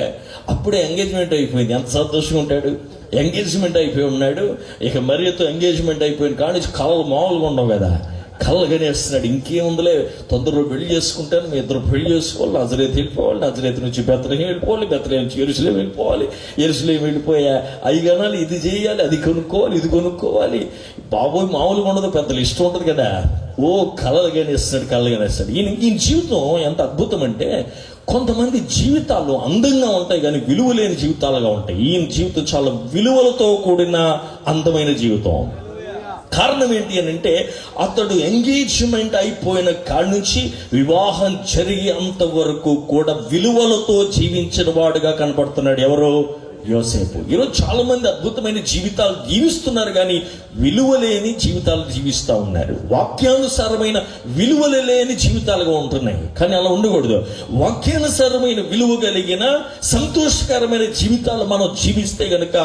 అప్పుడే ఎంగేజ్మెంట్ అయిపోయింది. ఎంత సంతోషంగా ఉంటాడు? ఎంగేజ్మెంట్ అయిపోయి ఉన్నాడు. ఇక మరియతో ఎంగేజ్మెంట్ అయిపోయింది కానీ కళలు మామూలుగా ఉండవు కదా, కళ్ళగానే వస్తున్నాడు. ఇంకేముందులే, తొందరలో పెళ్లి చేసుకుంటాను, మీ ఇద్దరు పెళ్లి చేసుకోవాలి, నజరేతు వెళ్ళిపోవాలి, నజరేతు నుంచి బెత్లెహేము వెళ్ళిపోవాలి, బెత్లెహేము నుంచి యెరూషలేము వెళ్ళిపోవాలి, యెరూషలేము వెళ్ళిపోయా అవి కనాలి, ఇది చేయాలి, అది కొనుక్కోవాలి, ఇది కొనుక్కోవాలి. బాబోయ్ మామూలుగా ఉండదు, పెద్దలు ఇష్టం ఉంటుంది కదా. ఓ కళ్ళగానే ఇస్తున్నాడు, కళ్ళగానే ఇస్తాడు. ఈ జీవితం ఎంత అద్భుతం అంటే, కొంతమంది జీవితాలు అందంగా ఉంటాయి కానీ విలువ లేని జీవితాలుగా ఉంటాయి. ఈ జీవితం చాలా విలువలతో కూడిన అందమైన జీవితం. కారణం ఏంటి అని అంటే, అతడు ఎంగేజ్మెంట్ అయిపోయిన కాడి నుంచి వివాహం జరిగేంత వరకు కూడా విలువలతో జీవించిన వాడుగా కనపడుతున్నాడు. ఎవరు? యోసేపు. ఈరోజు చాలా మంది అద్భుతమైన జీవితాలు జీవిస్తున్నారు కానీ విలువలేని జీవితాలు జీవిస్తూ ఉన్నారు. వాక్యానుసారమైన విలువలు లేని జీవితాలుగా ఉంటున్నాయి. కానీ అలా ఉండకూడదు. వాక్యానుసారమైన విలువ కలిగిన సంతోషకరమైన జీవితాలు మనం జీవిస్తే గనుక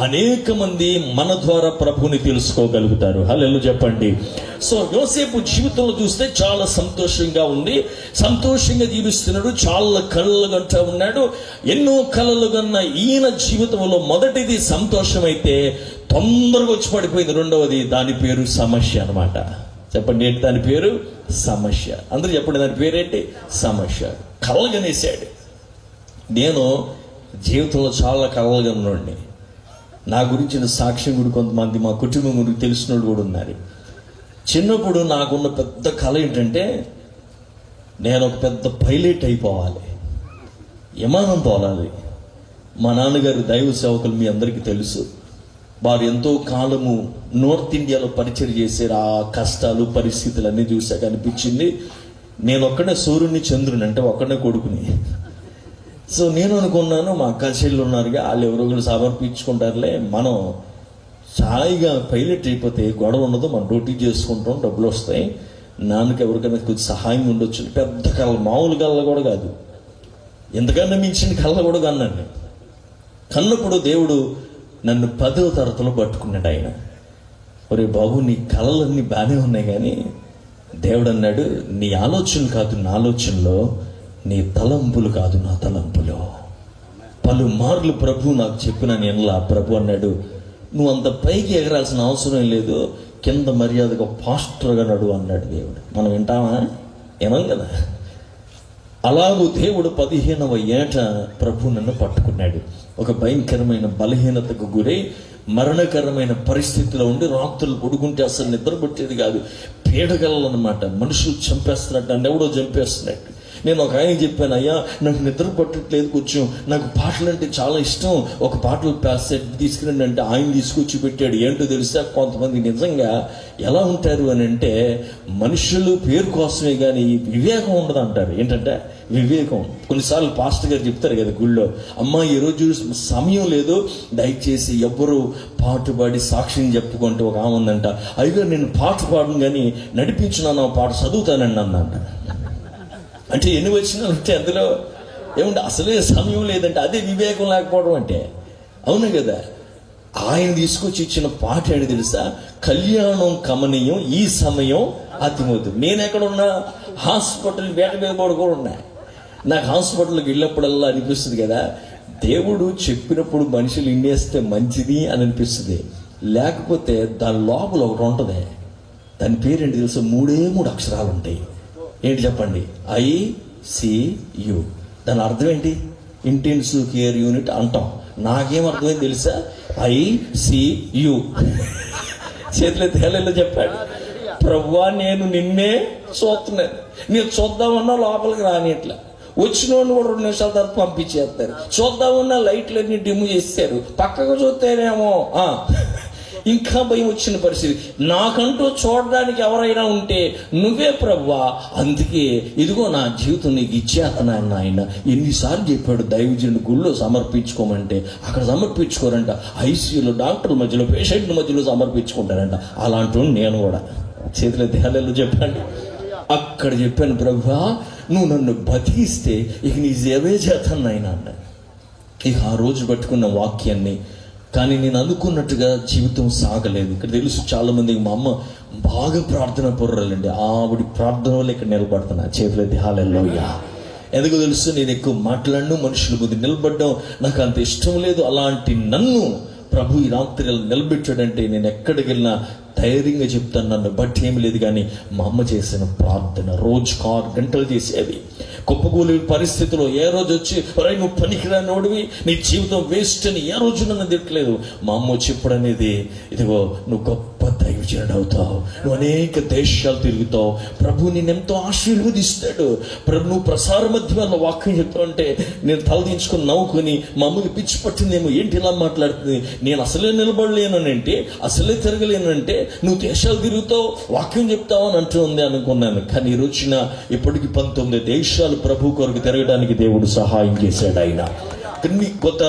అనేక మంది మన ద్వారా ప్రభువుని తెలుసుకోగలుగుతారు. హల్లెలూయా చెప్పండి. సో యోసేపు జీవితంలో చూస్తే చాలా సంతోషంగా ఉంది, సంతోషంగా జీవిస్తున్నాడు, చాలా కళలు కంటా ఉన్నాడు. ఎన్నో కళలు కన్నా ఈయన జీవితంలో మొదటిది సంతోషం అయితే తొందరగా వచ్చి పడిపోయింది. రెండవది, దాని పేరు సమస్య అన్నమాట. చెప్పండి, ఏంటి దాని పేరు? సమస్య. అందరూ చెప్పండి, దాని పేరేంటి? సమస్య. కళ్ళగనేసాడు. నేను జీవితంలో చాలా కళ్ళగనుండి. నా గురించిన సాక్ష్యం కూడా కొంతమంది మా కుటుంబం గురించి తెలిసిన వాళ్ళు కూడా ఉన్నారు. చిన్నప్పుడు నాకున్న పెద్ద కళ ఏంటంటే, నేను ఒక పెద్ద పైలట్ అయిపోవాలి, విమానం తోలాలి. మా నాన్నగారు దైవ సేవకులు, మీ అందరికీ తెలుసు. వారు ఎంతో కాలము నార్త్ ఇండియాలో పరిచయం చేశారు. ఆ కష్టాలు పరిస్థితులు అన్నీ చూసాక అనిపించింది, నేను ఒక్కడే సూర్యుని చంద్రుని అంటే ఒక్కడే కొడుకుని. సో నేను అనుకున్నాను, మా అక్క చెల్లెలు ఉన్నారుగా, వాళ్ళు ఎవరో ఒకరు సమర్పించుకుంటారులే, మనం హాయిగా పైలట్ అయిపోతే గొడవ ఉండదు, మనం డ్యూటీ చేసుకుంటాం, డబ్బులు వస్తాయి, నాన్నకి ఎవరికైనా కొంచెం సహాయం ఉండొచ్చు. పెద్ద కళ, మామూలు కళ్ళ కూడా కాదు, ఎంతకన్నా మించిన కళ్ళ కూడా కన్నాను. కన్నప్పుడు దేవుడు నన్ను 10వ తరగతిలో పట్టుకున్నాడు. ఆయన, ఒరే బాబు, నీ కళలన్నీ బాగానే ఉన్నాయి కానీ దేవుడు అన్నాడు, నీ ఆలోచనలు కాదు నా ఆలోచనలో, నీ తలంపులు కాదు నా తలంపులో. పలుమార్లు ప్రభు నాకు చెప్పిన నేను ప్రభు అన్నాడు, నువ్వు అంత పైకి ఎగరాల్సిన అవసరం లేదు, కింద మర్యాదగా పాస్టర్గా నడువు అన్నాడు దేవుడు. మనం వింటామా? ఏమం కదా. అలాగూ దేవుడు 15వ ఏట ప్రభు నన్ను పట్టుకున్నాడు. ఒక భయంకరమైన బలహీనతకు గురై మరణకరమైన పరిస్థితిలో ఉండి రాత్రులు పడుకుంటే అసలు నిద్ర పట్టేది కాదు. పీడగలలు అనమాట, మనుషులు చంపేస్తున్నట్టు, నన్ను ఎవడో చంపేస్తున్నట్టు. నేను ఒక ఆయన చెప్పాను, అయ్యా నాకు నిద్ర పట్టట్లేదు, కొంచెం నాకు పాటలు అంటే చాలా ఇష్టం, ఒక పాటలు సెట్ తీసుకురండి అంటే ఆయన తీసుకొచ్చి పెట్టాడు. ఏంటో తెలుసా, కొంతమంది నిజంగా ఎలా ఉంటారు అని అంటే మనుషులు పేరు కోసమే కానీ వివేకం ఉండదు అంటారు. ఏంటంటే వివేకం. కొన్నిసార్లు పాస్టర్ గారు చెప్తారు కదా గుళ్ళో, అమ్మ ఈరోజు సమయం లేదు, దయచేసి ఎవ్వరు పాట పాడి సాక్ష్యం చెప్పుకుంటే ఒక ఆమె ఉందంట, అయ్యో నేను పాట పాడను కానీ నడిపించున్నాను, పాట చదువుతానండి అందంట. అంటే ఎన్ని వచ్చినాలంటే అందులో ఏమంటే అసలే సమయం లేదంటే అదే వివేకం లేకపోవడం అంటే. అవును కదా. ఆయన తీసుకొచ్చి ఇచ్చిన పాట ఏంటి తెలుసా, కళ్యాణం కమనీయం ఈ సమయం అతిమోదు. నేను ఎక్కడున్నా హాస్పిటల్ వేట మీద కూడా ఉన్నా. నాకు హాస్పిటల్కి వెళ్ళినప్పుడల్లా అనిపిస్తుంది కదా, దేవుడు చెప్పినప్పుడు మనుషులు ఇండేస్తే మంచిది అని అనిపిస్తుంది. లేకపోతే దాని లోపల ఒకటి ఉంటుంది, దాని పేరేంటి తెలుసా, 3 అక్షరాలు ఉంటాయి. ఏంటి చెప్పండి, ICU. దాని అర్థం ఏంటి, ఇంటెన్సివ్ కేర్ యూనిట్ అంటాం. నాకేం అర్థమైంది తెలుసా, ICU. చేతులు తేలలో చెప్పాడు, ప్రభువా నేను నిన్నే చూస్తున్నాను, నేను చూద్దామన్నా లోపలికి రాని, ఇట్లా వచ్చిన వాడిని కూడా 2 నిమిషాల తర్వాత పంపించేస్తారు. చూద్దామన్నా లైట్లన్నీ డిమ్ చేస్తారు, పక్కకు చూస్తేనేమో ఇంకా భయం వచ్చిన పరిస్థితి. నాకంటూ చూడడానికి ఎవరైనా ఉంటే నువ్వే ప్రభువా, అందుకే ఇదిగో నా జీవితం నీకు ఇచ్చేస్తున్నాను ఆయన. ఎన్నిసార్లు చెప్పాడు దైవజనుడు గుళ్ళో సమర్పించుకోమంటే, అక్కడ సమర్పించుకోరంట, ఐసీయూలో డాక్టర్ల మధ్యలో పేషెంట్ల మధ్యలో సమర్పించుకుంటారంట. అలాంటి నేను కూడా చేతుల దేహాలలో చెప్పండి. అక్కడ చెప్పాను, ప్రభువా నువ్వు నన్ను బతికిస్తే ఇక నీ సేవే చేస్తాను ఆయన అన్న. ఇక ఆ రోజు పట్టుకున్న వాక్యాన్ని, కానీ నేను అనుకున్నట్టుగా జీవితం సాగలేదు. ఇక్కడ తెలుసు చాలా మందికి, మా అమ్మ బాగా ప్రార్థన పొర్రాలండి, ఆవిడ ప్రార్థన వల్ల ఇక్కడ నిలబడుతున్నా. చేతులైతే హల్లెలూయా. ఎందుకు తెలుసు, నేను ఎక్కువ మాట్లాడను, మనుషుల ముందు నిలబడడం నాకు అంత ఇష్టం లేదు. అలాంటి నన్ను ప్రభు ఈ రాత్రి నిలబెట్టాడంటే నేను ఎక్కడికి వెళ్ళినా ధైర్యంగా చెప్తాను, నన్ను బట్టి ఏమి లేదు. కానీ మా అమ్మ చేసిన ప్రార్థన రోజుకు 6 గంటలు చేసేది. కుప్పకూలి పరిస్థితిలో ఏ రోజు వచ్చి నువ్వు పనికిరానోడివి, నీ జీవితం వేస్ట్ అని ఏ రోజు నన్ను తిట్టలేదు. మా అమ్మ చెప్పడనేది, ఇదిగో నువ్వు గొప్ప దైవజనుడు అవుతావు, నువ్వు అనేక దేశాలు తిరుగుతావు, ప్రభు నేను ఎంతో ఆశీర్వదిస్తాడు, ప్రభు నువ్వు ప్రసార మధ్యలో వాక్యం చెప్తా ఉంటే నేను తలదించుకొని నవ్వుకొని, మా అమ్మకి పిచ్చి పట్టిందేమో, ఏంటి ఇలా మాట్లాడుతుంది, నేను అసలే నిలబడలేనంటే, అసలే తిరగలేనంటే, నువ్వు దేశాలు తిరుగుతావు వాక్యం చెప్తావు అని అంటూ ఉంది అనుకున్నాను. కానీ ఈ రోజున ఇప్పటికి 19 దేశాలు ప్రభు కొరకు తిరగడానికి దేవుడు సహాయం చేశాడు. ఆయన కొత్త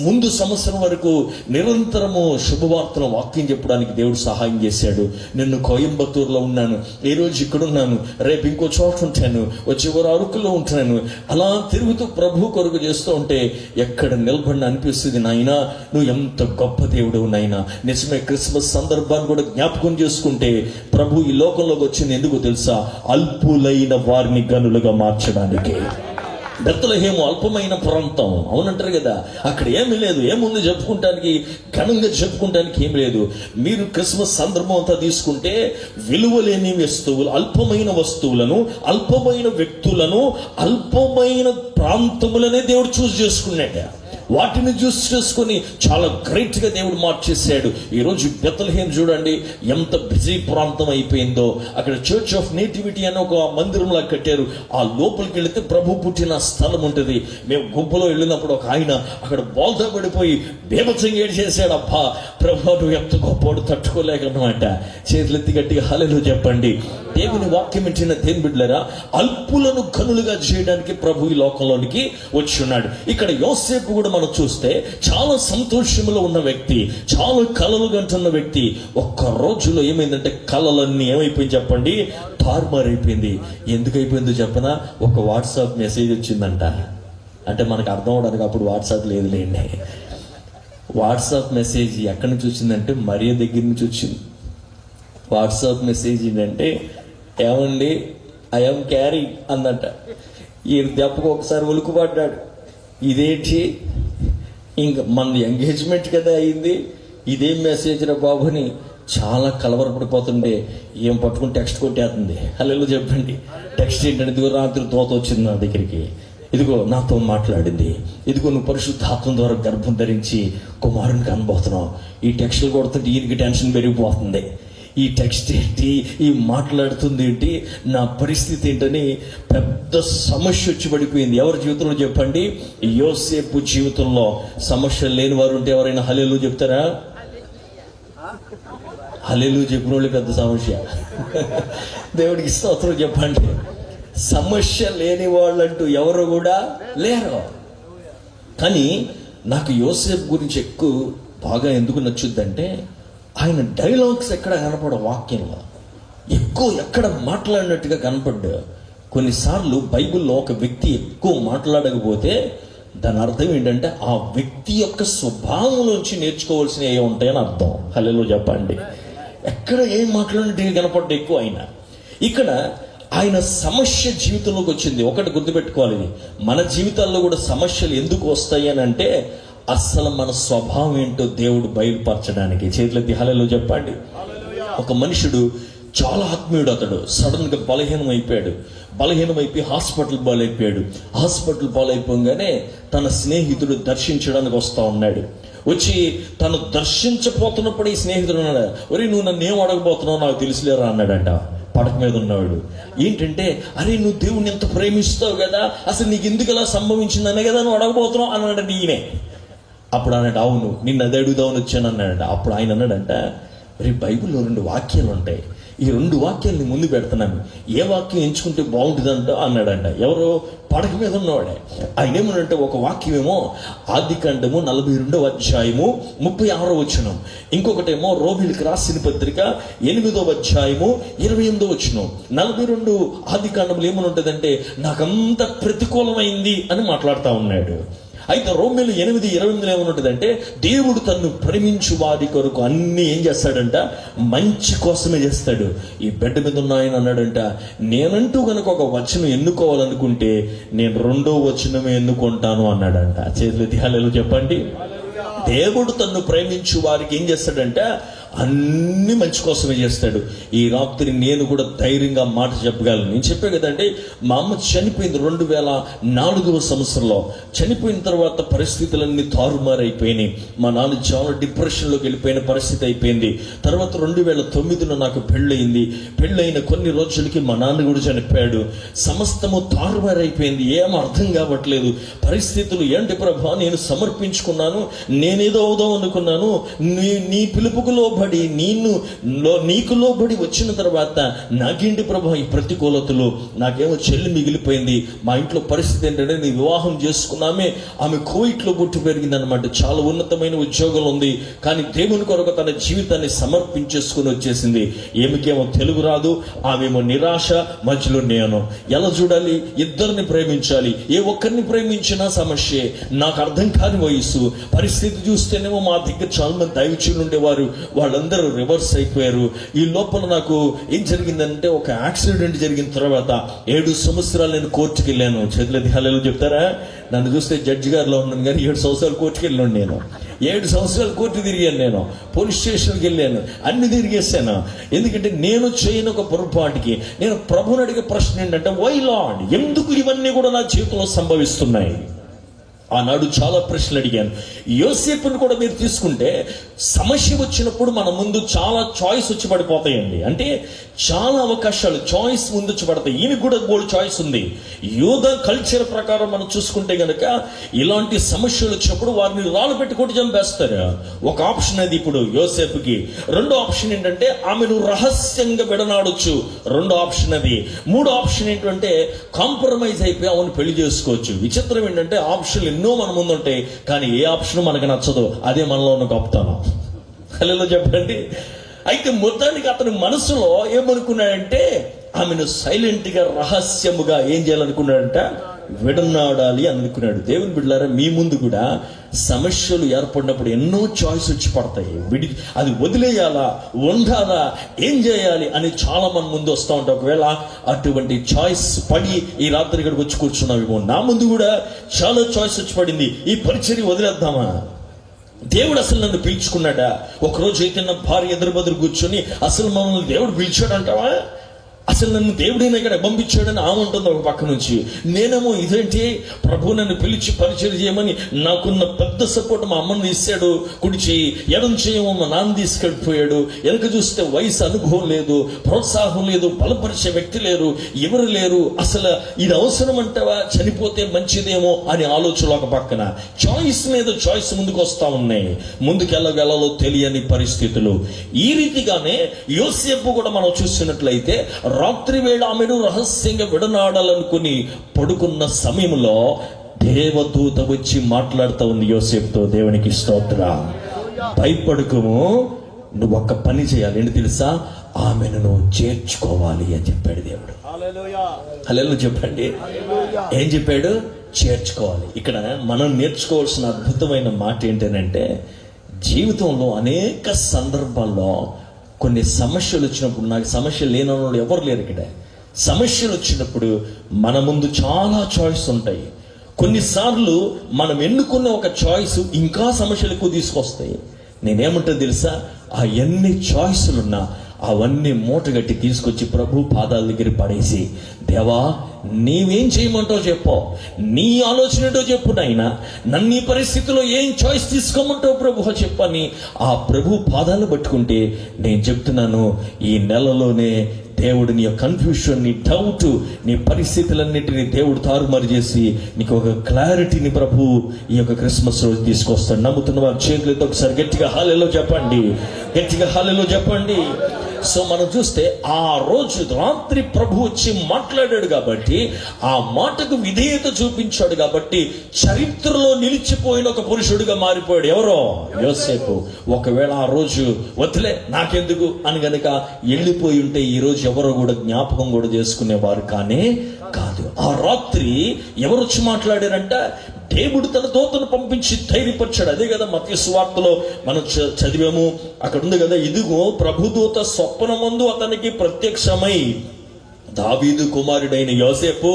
ముందు సంవత్సరం వరకు నిరంతరము శుభవార్తను వాక్యం చెప్పడానికి దేవుడు సహాయం చేశాడు. నేను కోయంబత్తూరులో ఉన్నాను, ఈ రోజు ఇక్కడ ఉన్నాను, రేపు ఇంకో చోట ఉంటాను, వచ్చే వారు అరకులో ఉంటున్నాను. అలా తిరుగుతూ ప్రభు కొరకు చేస్తూ ఉంటే ఎక్కడ నిలబడిన అనిపిస్తుంది, నాయనా నువ్వు ఎంత గొప్ప దేవుడు నాయనా. నిజమే, క్రిస్మస్ సందర్భాన్ని కూడా జ్ఞాపకం చేసుకుంటే ప్రభు ఈ లోకంలోకి వచ్చింది ఎందుకు తెలుసా, అల్పులైన వారిని గనులుగా మార్చడానికి. బెత్లెహేము అల్పమైన ప్రాంతం, అవునంటారు కదా, అక్కడ ఏమీ లేదు, ఏముంది చెప్పుకుంటానికి, ఘనంగా చెప్పుకుంటానికి ఏమి లేదు. మీరు క్రిస్మస్ సందర్భం అంతా తీసుకుంటే విలువలేని వస్తువులు, అల్పమైన వస్తువులను, అల్పమైన వ్యక్తులను, అల్పమైన ప్రాంతములనే దేవుడు చూస్ చేసుకున్నాడు. వాటిని చూస్ చేసుకుని చాలా గ్రేట్ గా దేవుడు మార్చేశాడు. ఈరోజు బెత్లెహేం చూడండి ఎంత బిజీ ప్రాంతం అయిపోయిందో. అక్కడ చర్చ్ ఆఫ్ నేటివిటీ అని ఒక మందిరంలా కట్టారు. ఆ లోపలికి వెళితే ప్రభు పుట్టిన స్థలం ఉంటుంది. మేము గుంపులో వెళ్ళినప్పుడు ఒక ఆయన అక్కడ బోల్తా పడిపోయి బేభత్సంగా ఏడ్చేసాడు. అబ్బా ప్రభు నువ్వు ఎంత గొప్పవాడు, తట్టుకోలేకనమాట. చేతులెత్తి గట్టిగా హల్లెలూయా చెప్పండి. దేవుని వాక్యం ఇచ్చిన దేని బిడ్డలారా, అల్పులను గనులుగా చేయడానికి ప్రభు ఈ లోకంలోనికి వచ్చి ఉన్నాడు. ఇక్కడ యోసేపు కూడా మనం చూస్తే చాలా సంతోషంలో ఉన్న వ్యక్తి, చాలా కలలు కంటున్న వ్యక్తి. ఒక్క రోజులో ఏమైందంటే కలలన్నీ ఏమైపోయింది చెప్పండి, తారుమారైపోయింది. ఎందుకు అయిపోయిందో చెప్పనా, ఒక వాట్సాప్ మెసేజ్ వచ్చిందంట. అంటే మనకు అర్థం అవడానికి అప్పుడు వాట్సాప్ లేదులేండి. వాట్సాప్ మెసేజ్ ఎక్కడి నుంచి వచ్చిందంటే మరియ దగ్గర నుంచి వచ్చింది. వాట్సాప్ మెసేజ్ ఏంటంటే, ఏమండి ఐఎమ్ క్యారీ అందంట. ఈ దెబ్బకు ఒకసారి ఉలుకుపడ్డాడు, ఇదేంటి ఇంకా మన ఎంగేజ్మెంట్ కదా అయింది, ఇదేం మెసేజ్ రా బాబుని చాలా కలవరపడిపోతుండే ఏం పట్టుకుని టెక్స్ట్ కొట్టేస్తుంది. హల్లెలూయా చెప్పండి. టెక్స్ట్ ఏంటంటే, ఇదిగో రాత్రి తోత వచ్చింది నా దగ్గరికి, ఇదిగో నాతో మాట్లాడింది, ఇదిగో నువ్వు పరిశుద్ధాత్మ ద్వారా గర్భం ధరించి కుమారునికి అనుభూతున్నావు. ఈ టెక్స్టులు కొడుతుంటే ఈయనకి టెన్షన్ పెరిగిపోతుంది. ఈ టెక్స్ట్ ఏంటి, ఈ మాట్లాడుతుంది ఏంటి, నా పరిస్థితి ఏంటని పెద్ద సమస్య వచ్చి పడిపోయింది. ఎవరి జీవితంలో చెప్పండి? యోసేపు జీవితంలో సమస్యలు లేని వారు ఉంటే ఎవరైనా హల్లెలూయా చెప్తారా? హల్లెలూయా చెప్పిన వాళ్ళు పెద్ద సమస్య. దేవుడికి స్తోత్రం చెప్పండి. సమస్య లేని వాళ్ళంటూ ఎవరు కూడా లేరు. కానీ నాకు యోసేపు గురించి ఎక్కువ బాగా ఎందుకు నచ్చుద్దంటే, ఆయన డైలాగ్స్ ఎక్కడ కనపడ, వాక్యంలో ఎక్కువ ఎక్కడ మాట్లాడినట్టుగా కనపడ్డా. కొన్నిసార్లు బైబిల్లో ఒక వ్యక్తి ఎక్కువ మాట్లాడకపోతే దాని అర్థం ఏంటంటే ఆ వ్యక్తి యొక్క స్వభావం నుంచి నేర్చుకోవాల్సినవి ఏ ఉంటాయని అర్థం. హల్లెలూయా చెప్పండి. ఎక్కడ ఏం మాట్లాడినట్టుగా కనపడ్డా ఎక్కువ ఆయన. ఇక్కడ ఆయన సమస్య జీవితంలోకి వచ్చింది. ఒకటి గుర్తుపెట్టుకోవాలి, మన జీవితాల్లో కూడా సమస్యలు ఎందుకు వస్తాయి అని అంటే, అస్సలు మన స్వభావం ఏంటో దేవుడు బయలుపరచడానికి. చేతులెత్తి హల్లెలూయా చెప్పండి. ఒక మనుషుడు చాలా ఆత్మీయుడు, అతడు సడన్ గా బలహీనమైపోయి హాస్పిటల్ పాలైపోయాడు. హాస్పిటల్ పాలైపోగానే తన స్నేహితుడు దర్శించడానికి వస్తా ఉన్నాడు. వచ్చి తను దర్శించబోతున్నప్పుడు ఈ స్నేహితుడు అన్నాడు, ఒరే నువ్వు నన్ను ఏం అడగబోతున్నావు నాకు తెలుసులేరా అన్నాడంట. పడక మీద ఉన్నవాడు ఏంటంటే, అరే నువ్వు దేవుణ్ణి ఎంత ప్రేమిస్తావు కదా, అసలు నీకు ఎందుకు ఇలా సంభవించిందనే కదా నువ్వు అడగబోతున్నావు అన్నాడంటే ఈయనే. అప్పుడు అన్నాడు, అవును నిన్ను అదే అడుగుదామని వచ్చాను అన్నాడంట. అప్పుడు ఆయన అన్నాడంట, మరి బైబిల్లో 2 వాక్యాలు ఉంటాయి, ఈ 2 వాక్యాలని ముందు పెడుతున్నాను, ఏ వాక్యం ఎంచుకుంటే బాగుంటుందంట అన్నాడంట. ఎవరో పడక మీద ఉన్నవాడే. ఆయన ఏమనంటే, ఒక వాక్యమేమో ఆదికాండము 42వ అధ్యాయము 36వ వచనం, ఇంకొకటేమో రోమిలికి రాసిన పత్రిక 8వ అధ్యాయము 28వ వచనం. 42 ఆదికాండంలో ఏమని ఉంటుందంటే, నాకంత ప్రతికూలమైంది అని మాట్లాడుతూ ఉన్నాడు. అయితే రోమీయులు 8:28 ఏమనుంటుందంటే, దేవుడు తన్ను ప్రేమించు వారి కొరకు అన్ని ఏం చేస్తాడంట, మంచి కోసమే చేస్తాడు. ఈ బెడ్ మీద ఉన్న ఆయన అన్నాడంట, నేనంటూ కనుక ఒక వచనం ఎన్నుకోవాలనుకుంటే నేను 2వ వచనమే ఎన్నుకుంటాను అన్నాడంట. చేతులెత్తి హల్లెలూయా చెప్పండి. దేవుడు తన్ను ప్రేమించు వారికి ఏం చేస్తాడంట, అన్ని మంచి కోసమే చేస్తాడు. ఈ రాత్రి నేను కూడా ధైర్యంగా మాట చెప్పగలను. నేను చెప్పే కదండి, మా అమ్మ చనిపోయింది 2004వ సంవత్సరంలో. చనిపోయిన తర్వాత పరిస్థితులన్నీ తారుమారైపోయినాయి. మా నాన్న చాలా డిప్రెషన్లోకి వెళ్ళిపోయిన పరిస్థితి అయిపోయింది. తర్వాత 2009లో నాకు పెళ్ళయింది. పెళ్ళైన కొన్ని రోజులకి మా నాన్న కూడా చనిపోయాడు. సమస్తము తారుమారైపోయింది. ఏం అర్థం కావట్లేదు పరిస్థితులు. ఏంటి ప్రభా, నేను సమర్పించుకున్నాను, నేనేదో అవుదాం అనుకున్నాను, నీ పిలుపుకు లోబడి నీకు లోబడి వచ్చిన తర్వాత నాకేంటి ప్రభా ఈ ప్రతికూలతలు, నాకేమో చెల్లి మిగిలిపోయింది. మా ఇంట్లో పరిస్థితి ఏంటంటే, నీ వివాహం చేసుకున్నామే, ఆమె కోయిట్లో పుట్టి పెరిగింది అనమాట. చాలా ఉన్నతమైన ఉద్యోగం ఉంది, కానీ దేవుని కొరకు తన జీవితాన్ని సమర్పించేసుకుని వచ్చేసింది. ఏమికేమో తెలుగు రాదు, ఆమెమో నిరాశ, మధ్యలో నేను ఎలా చూడాలి? ఇద్దరిని ప్రేమించాలి, ఏ ఒక్కరిని ప్రేమించినా సమస్యే. నాకు అర్థం కాని వయసు. పరిస్థితి చూస్తేనేమో మా దగ్గర చాలా మంది దైవజనులు ఉండేవారు, వాళ్ళందరూ రివర్స్ అయిపోయారు. ఈ లోపల నాకు ఏం జరిగిందంటే, ఒక యాక్సిడెంట్ జరిగిన తర్వాత 7 సంవత్సరాలు నేను కోర్టుకి వెళ్ళాను. చేతులెత్తి హల్లెలూయా చెప్తారా? నన్ను చూస్తే జడ్జి గారిలో ఉన్నాను, కానీ 7 సంవత్సరాలు కోర్టుకి వెళ్ళాను. నేను 7 సంవత్సరాలు కోర్టు తిరిగాను. నేను పోలీస్ స్టేషన్కి వెళ్ళాను, అన్ని తిరిగేసాను. ఎందుకంటే నేను చేయని ఒక పొరపాటుకి నేను ప్రభుని అడిగే ప్రశ్న ఏంటంటే, వై లార్డ్, ఎందుకు ఇవన్నీ కూడా నా జీవితంలో సంభవిస్తున్నాయి? ఆనాడు చాలా ప్రశ్నలు అడిగాను. యోసేపుని కూడా మీరు తీసుకుంటే, సమస్య వచ్చినప్పుడు మన ముందు చాలా చాయిస్ వచ్చి పడిపోతాయండి. అంటే చాలా అవకాశాలు, చాయిస్ ముందు వచ్చి పడతాయి. ఈయనకు కూడా బోల్డ్ చాయిస్ ఉంది. యోధ కల్చర్ ప్రకారం మనం చూసుకుంటే గనక, ఇలాంటి సమస్యలు వచ్చినప్పుడు వారిని రాళ్ళు పెట్టి కొట్టి చంపేస్తారు. ఒక ఆప్షన్ అది ఇప్పుడు యోసేపుకి. 2వ ఆప్షన్ ఏంటంటే, ఆమెను రహస్యంగా విడనాడొచ్చు. 2వ ఆప్షన్ అది. 3వ ఆప్షన్ ఏంటంటే, కాంప్రమైజ్ అయిపోయి ఆమెను పెళ్లి చేసుకోవచ్చు. విచిత్రం ఏంటంటే, ఆప్షన్లు ఎన్నో మన ముందు ఉంటాయి, కానీ ఏ ఆప్షన్ మనకు నచ్చదు. అదే మనలో ఉన్న గొప్పతనం. హల్లెలూయా చెప్పండి. అయితే మొత్తానికి అతని మనసులో ఏమనుకున్నాడంటే, ఆమెను సైలెంట్ గా రహస్యముగా ఏం చేయాలనుకున్నాడంట, విడనాడాలి అని అనుకున్నాడు. దేవుని బిడ్డలారా, మీ ముందు కూడా సమస్యలు ఏర్పడినప్పుడు ఎన్నో చాయిస్ వచ్చి పడతాయి. అది వదిలేయాలా, ఉండాలా, ఏం చేయాలి అని చాలా మంది ముందు వస్తూ ఉంటాయి. ఒకవేళ అటువంటి చాయిస్ పడి ఈ రాత్రి ఇక్కడికి వచ్చి కూర్చున్నావేమో. నా ముందు కూడా చాలా చాయిస్ వచ్చి పడింది. ఈ పరిచర్య వదిలేద్దామా? దేవుడు అసలు నన్ను పిలుచుకున్నాడా? ఒకరోజు అయితే నా భార్య ఎదురు బదురు కూర్చొని, అసలు మమ్మల్ని దేవుడు పిలిచాడు అంటావా? అసలు నన్ను దేవుడైనా ఇక్కడ పంపించాడని ఆమె ఉంటుంది ఒక పక్క నుంచి. నేనేమో ఇదేంటి ప్రభు నన్ను పిలిచి పరిచయం చేయమని నాకున్న పెద్ద సపోర్ట్ మా అమ్మని ఇస్తాడు, కుడి చేయి ఎడం చేయమో మా నాన్న తీసుకెళ్ళిపోయాడు. వెనక చూస్తే వయసు అనుభవం లేదు, ప్రోత్సాహం లేదు, బలపరిచే వ్యక్తి లేరు, ఎవరు లేరు. అసలు ఇది అవసరం అంటావా, చనిపోతే మంచిదేమో అని ఆలోచన ఒక పక్కన. చాయిస్ మీద చాయిస్ ముందుకు వస్తా ఉన్నాయి, ముందుకు వెళ్ళగలలో తెలియని పరిస్థితులు. ఈ రీతిగానే యోసేపు కూడా మనం చూస్తున్నట్లయితే రాత్రి వేళ ఆమెను రహస్యంగా విడనాడాలనుకుని పడుకున్న సమయంలో దేవదూత వచ్చి మాట్లాడుతూ ఉంది యోసేపుతో. దేవునికి స్తోత్రం. భయపడుకుము, నువ్వు ఒక్క పని చేయాలి, ఏంటి తెలుసా, ఆమెను నువ్వు చేర్చుకోవాలి అని చెప్పాడు దేవుడు. హల్లెలూయా చెప్పండి. ఏం చెప్పాడు? చేర్చుకోవాలి. ఇక్కడ మనం నేర్చుకోవాల్సిన అద్భుతమైన మాట ఏంటంటే, జీవితంలో అనేక సందర్భాల్లో కొన్ని సమస్యలు వచ్చినప్పుడు, నాకు సమస్య లేనోళ్ళు ఎవరు లేరు ఇక్కడ. సమస్యలు వచ్చినప్పుడు మన ముందు చాలా చాయిస్ ఉంటాయి. కొన్నిసార్లు మనం ఎన్నుకున్న ఒక చాయిస్ ఇంకా సమస్యలు ఎక్కువ తీసుకొస్తాయి. నేనేమంటా తెలుసా, ఆ ఎన్ని చాయిస్లున్నా అవన్నీ మూటగట్టి తీసుకొచ్చి ప్రభు పాదాల దగ్గర పడేసి, దేవా నీవేం చేయమంటావు చెప్పు, నీ ఆలోచన ఏంటో చెప్పు నాయనా, నన్ను ఈ పరిస్థితిలో ఏం చాయిస్ తీసుకోమంటావు ప్రభు చెప్పని ఆ ప్రభు పాదాలు పట్టుకుంటే, నేను చెప్తున్నాను ఈ నెలలోనే దేవుడు నీ కన్ఫ్యూషన్, నీ డౌట్, నీ పరిస్థితులన్నిటినీ దేవుడు తారుమారు చేసి నీకు ఒక క్లారిటీని ప్రభు ఈ యొక్క క్రిస్మస్ రోజు తీసుకొస్తాడు. నమ్ముతున్న వారు చేతులతో ఒకసారి గట్టిగా హల్లెలూయా చెప్పండి, గట్టిగా హల్లెలూయా చెప్పండి. సో మనం చూస్తే ఆ రోజు రాత్రి ప్రభు వచ్చి మాట్లాడాడు కాబట్టి, ఆ మాటకు విధేయత చూపించాడు కాబట్టి చరిత్రలో నిలిచిపోయిన ఒక పురుషుడిగా మారిపోయాడు. ఎవరో? యోసేపు. ఒకవేళ ఆ రోజు వదిలే నాకెందుకు అని గనక వెళ్ళిపోయి ఉంటే ఈ రోజు ఎవరో కూడా జ్ఞాపకం కూడా చేసుకునేవారు కానే కాదు. ఆ రాత్రి ఎవరు వచ్చి మాట్లాడారంట, దేవుడు తన దూతను పంపించి ధైర్యపరిచాడు. అదే కదా మత్తయి సువార్తలో మనం చదివాము. అక్కడ ఉంది కదా, ఇదిగో ప్రభుదూత స్వప్నమందు అతనికి ప్రత్యక్షమై, దావీదు కుమారుడైన యోసేపు,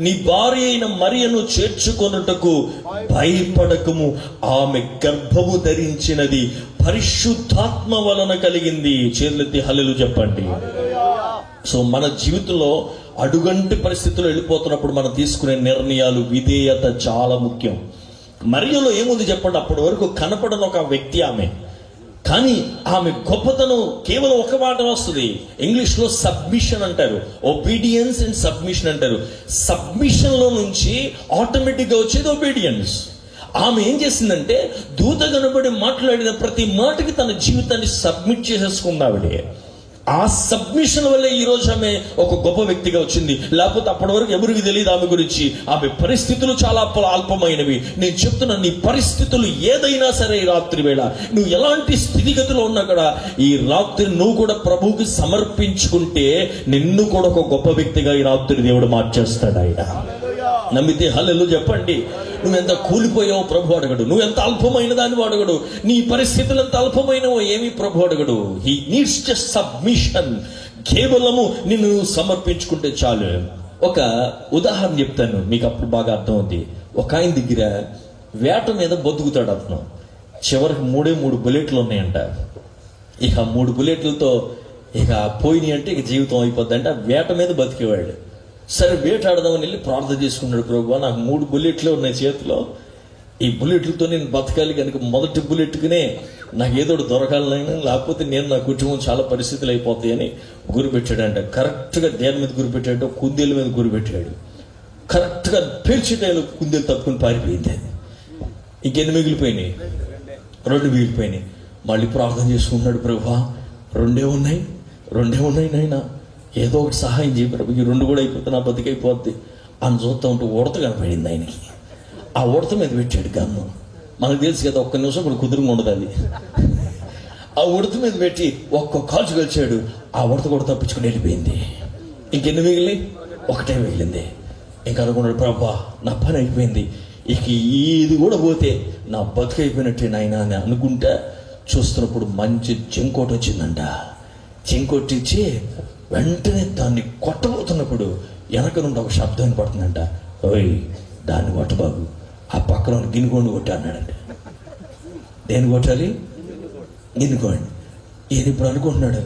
నీ భార్య అయిన మరియను చేర్చుకొనుటకు భయపడకము, ఆమె గర్భము ధరించినది పరిశుద్ధాత్మ వలన కలిగింది. చేతులెత్తి హల్లెలూయా చెప్పండి. సో మన జీవితంలో అడుగంటి పరిస్థితుల్లో వెళ్ళిపోతున్నప్పుడు మనం తీసుకునే నిర్ణయాలు, విధేయత చాలా ముఖ్యం. మరియలో ఏముంది చెప్పండి, అప్పటి వరకు కనపడని ఒక వ్యక్తి ఆమె, కానీ ఆమె గొప్పతనం కేవలం ఒక మాట వస్తుంది. ఇంగ్లీష్ లో సబ్మిషన్ అంటారు, ఒబీడియన్స్ అండ్ సబ్మిషన్ అంటారు. సబ్మిషన్ లో నుంచి ఆటోమేటిక్ గా వచ్చేది ఒబీడియన్స్. ఆమె ఏం చేసిందంటే, దూత కనబడి మాట్లాడిన ప్రతి మాటకి తన జీవితాన్ని సబ్మిట్ చేసేసుకుంది ఆవిడే. ఆ సబ్మిషన్ వల్లే ఈ రోజు ఆమె ఒక గొప్ప వ్యక్తిగా వచ్చింది. లేకపోతే అప్పటి వరకు ఎవరికి తెలియదు ఆమె గురించి. ఆమె పరిస్థితులు చాలా అల్పమైనవి. నేను చెప్తున్నా, నీ పరిస్థితులు ఏదైనా సరే, ఈ రాత్రి వేళ నువ్వు ఎలాంటి స్థితిగతిలో ఉన్నా కూడా, ఈ రాత్రి నువ్వు కూడా ప్రభువుకి సమర్పించుకుంటే నిన్ను కూడా ఒక గొప్ప వ్యక్తిగా ఈ రాత్రి దేవుడు మార్చేస్తాడు ఆయన. నమ్మితే హల్లెలూయా చెప్పండి. నువ్వెంత కూలిపోయావో ప్రభు అడగడు, నువ్వెంత అల్పమైన దాన్ని అడగడు, నీ పరిస్థితులు ఎంత అల్పమైనవో ఏమీ ప్రభు అడగడు. He needs just submission. కేవలము నిన్ను సమర్పించుకుంటే చాలు. ఒక ఉదాహరణ చెప్తాను, మీకు అప్పుడు బాగా అర్థమవుతుంది. ఒక ఆయన దగ్గర వేట మీద బతుకుతాడు అతను. చివరికి 3 బుల్లెట్లు ఉన్నాయంట. ఇక 3 బుల్లెట్లతో ఇక పోయినాయి అంటే ఇక జీవితం అయిపోద్ది అంటే వేట మీద బతికేవాడు. సరే వేటాడదామని వెళ్ళి ప్రార్థన చేసుకున్నాడు, ప్రభువా నాకు 3 బుల్లెట్లే ఉన్నాయి చేతిలో, ఈ బుల్లెట్లతో నేను బతకాలి కనుక మొదటి బుల్లెట్కునే నాకు ఏదో దొరకాలనైనా, లేకపోతే నేను నా కుటుంబం చాలా పరిస్థితులు అయిపోతాయని గురిపెట్టాడంట. కరెక్ట్గా దేని మీద గురిపెట్టాడు, కుందేల మీద గురిపెట్టాడు. కరెక్ట్గా పేర్చిటైలు కుందేలు తప్పుకుని పారిపోయింది. ఇంకెన్ని మిగిలిపోయినాయి? 2 మిగిలిపోయినాయి. మళ్ళీ ప్రార్థన చేసుకున్నాడు, ప్రభువా 2 ఉన్నాయి నాయనా, ఏదో ఒకటి సహాయం చేయ ప్రభు, ఈ 2 కూడా అయిపోతే నా బతికైపోద్ది అని చూస్తూ ఉంటూ ఉడత కనపడింది ఆయనకి. ఆ ఉడత మీద పెట్టాడు గన్ను. మనకు తెలుసు కదా, ఒక్క నిమిషం కూడా కుదురుగా ఉండదు అది. ఆ ఉడత మీద పెట్టి ఒక్క కాల్చి కలిచాడు. ఆ ఉడత కూడా తప్పించుకుని వెళ్ళిపోయింది. ఇంకెన్ని మిగిలి? 1 మిగిలింది. ఇంకా అనుకున్నాడు, ప్రభా నా పని అయిపోయింది, ఇక ఇది కూడా పోతే నా బతుకైపోయినట్టే నాయన అని అనుకుంటా చూస్తున్నప్పుడు మంచి చెంకోటి వచ్చిందంట. చెంకోటి ఇచ్చి వెంటనే దాన్ని కొట్టబోతున్నప్పుడు వెనక నుండి ఒక శబ్దం వినపడుతుందంట. ఓయ్ దాన్ని కొట్ట బాబు, ఆ పక్కన గినుకోండి కొట్టి అన్నాడంట. దేన్ని కొట్టాలి? గినుకోండి. ఈయన ఇప్పుడు అనుకుంటున్నాడు,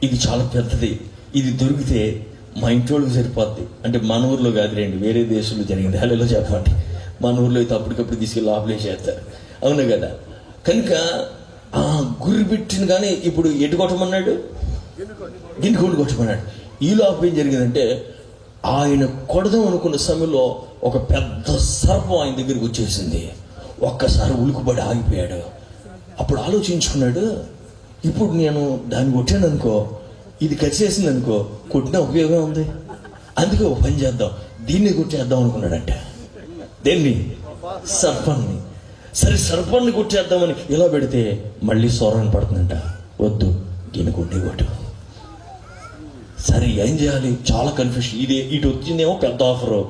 ఇది చాలా పెద్దది, ఇది దొరికితే మా ఇంట్లోకి సరిపోద్ది అంటే మన ఊర్లో కాదు రండి, వేరే దేశంలో జరిగింది. హలో చెప్పండి. మన ఊర్లో అయితే అప్పటికప్పుడు తీసుకెళ్ళి ఆపలేసేస్తారు, అవును కదా. కనుక ఆ గురి పెట్టిన కానీ ఇప్పుడు ఎటు కొట్టమన్నాడు, గిన్నెకోండి కొట్టమన్నాడు. ఈ లోపల ఏం జరిగిందంటే ఆయన కొడదాం అనుకున్న సమయంలో ఒక పెద్ద సర్పం ఆయన దగ్గరికి వచ్చేసింది. ఒక్కసారి ఉలుకుబడి ఆగిపోయాడు. అప్పుడు ఆలోచించుకున్నాడు, ఇప్పుడు నేను దాన్ని కొట్టాను అనుకో, ఇది కచ్చేసింది అనుకో, కొట్టిన ఉపయోగం ఉంది, అందుకే ఒక పని చేద్దాం, దీన్ని కొట్టేద్దాం అనుకున్నాడంట. దేన్ని? సర్పాన్ని. సరే సర్పాన్ని కొట్టేద్దామని ఇలా పెడితే మళ్ళీ సోరణ పడుతుందంట. వద్దు, దీన్ని కొట్టు. సరే ఏం చేయాలి? చాలా కన్ఫ్యూషన్. ఇటు వచ్చిందేమో పెద్ద ఆఫరు,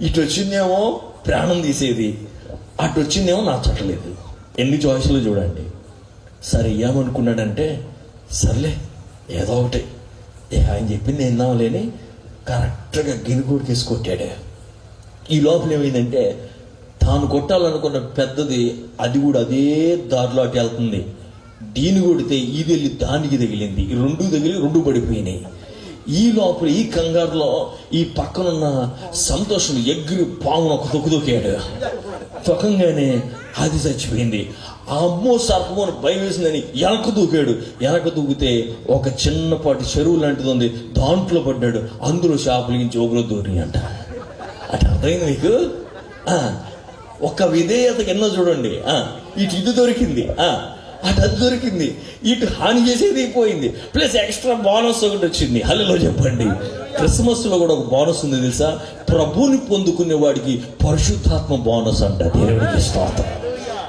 ఇటు వచ్చిందేమో ప్రాణం తీసేది, అటు వచ్చిందేమో నచ్చట్లేదు. ఎన్ని చాయిస్లు చూడండి. సరే ఏమనుకున్నాడంటే, సర్లే ఏదో ఒకటి ఆయన చెప్పింది ఏందాంలేని కరెక్ట్గా గిన్నెకోడికేసి కొట్టాడు. ఈ లోపల ఏమైందంటే తాను కొట్టాలనుకున్న పెద్దది అది కూడా అదే దారిలో అటు వెళ్తుంది. దీన్ని కొడితే ఇది వెళ్ళి దానికి తగిలింది, ఈ రెండు పడిపోయినాయి. ఈ లోపల ఈ కంగారులో ఈ పక్కనున్న సంతోషం ఎగిరి పామును ఒక తొక్కాడు. తొక్కంగానే అది చచ్చిపోయింది. ఆ అమ్మో సర్పమో భయం వేసిందని వెనక దూకితే ఒక చిన్నపాటి చెరువు లాంటిది ఉంది, దాంట్లో పడ్డాడు. అందులో చేపలించి ఒకరు దూరి అంట. అటు అర్థమైంది మీకు? ఒక విధేయతకి ఎన్నో చూడండి. ఇటు ఇది దొరికింది, అటు అది దొరికింది, ఇటు హాని చేసేది పోయింది, ప్లస్ ఎక్స్ట్రా బోనస్ ఒకటి వచ్చింది. హలో చెప్పండి. క్రిస్మస్ లో కూడా ఒక బోనస్ ఉంది తెలుసా? ప్రభుని పొందుకునే వాడికి పరిశుద్ధాత్మ బోనస్ అంట. దేవుడికి స్తోత్రం.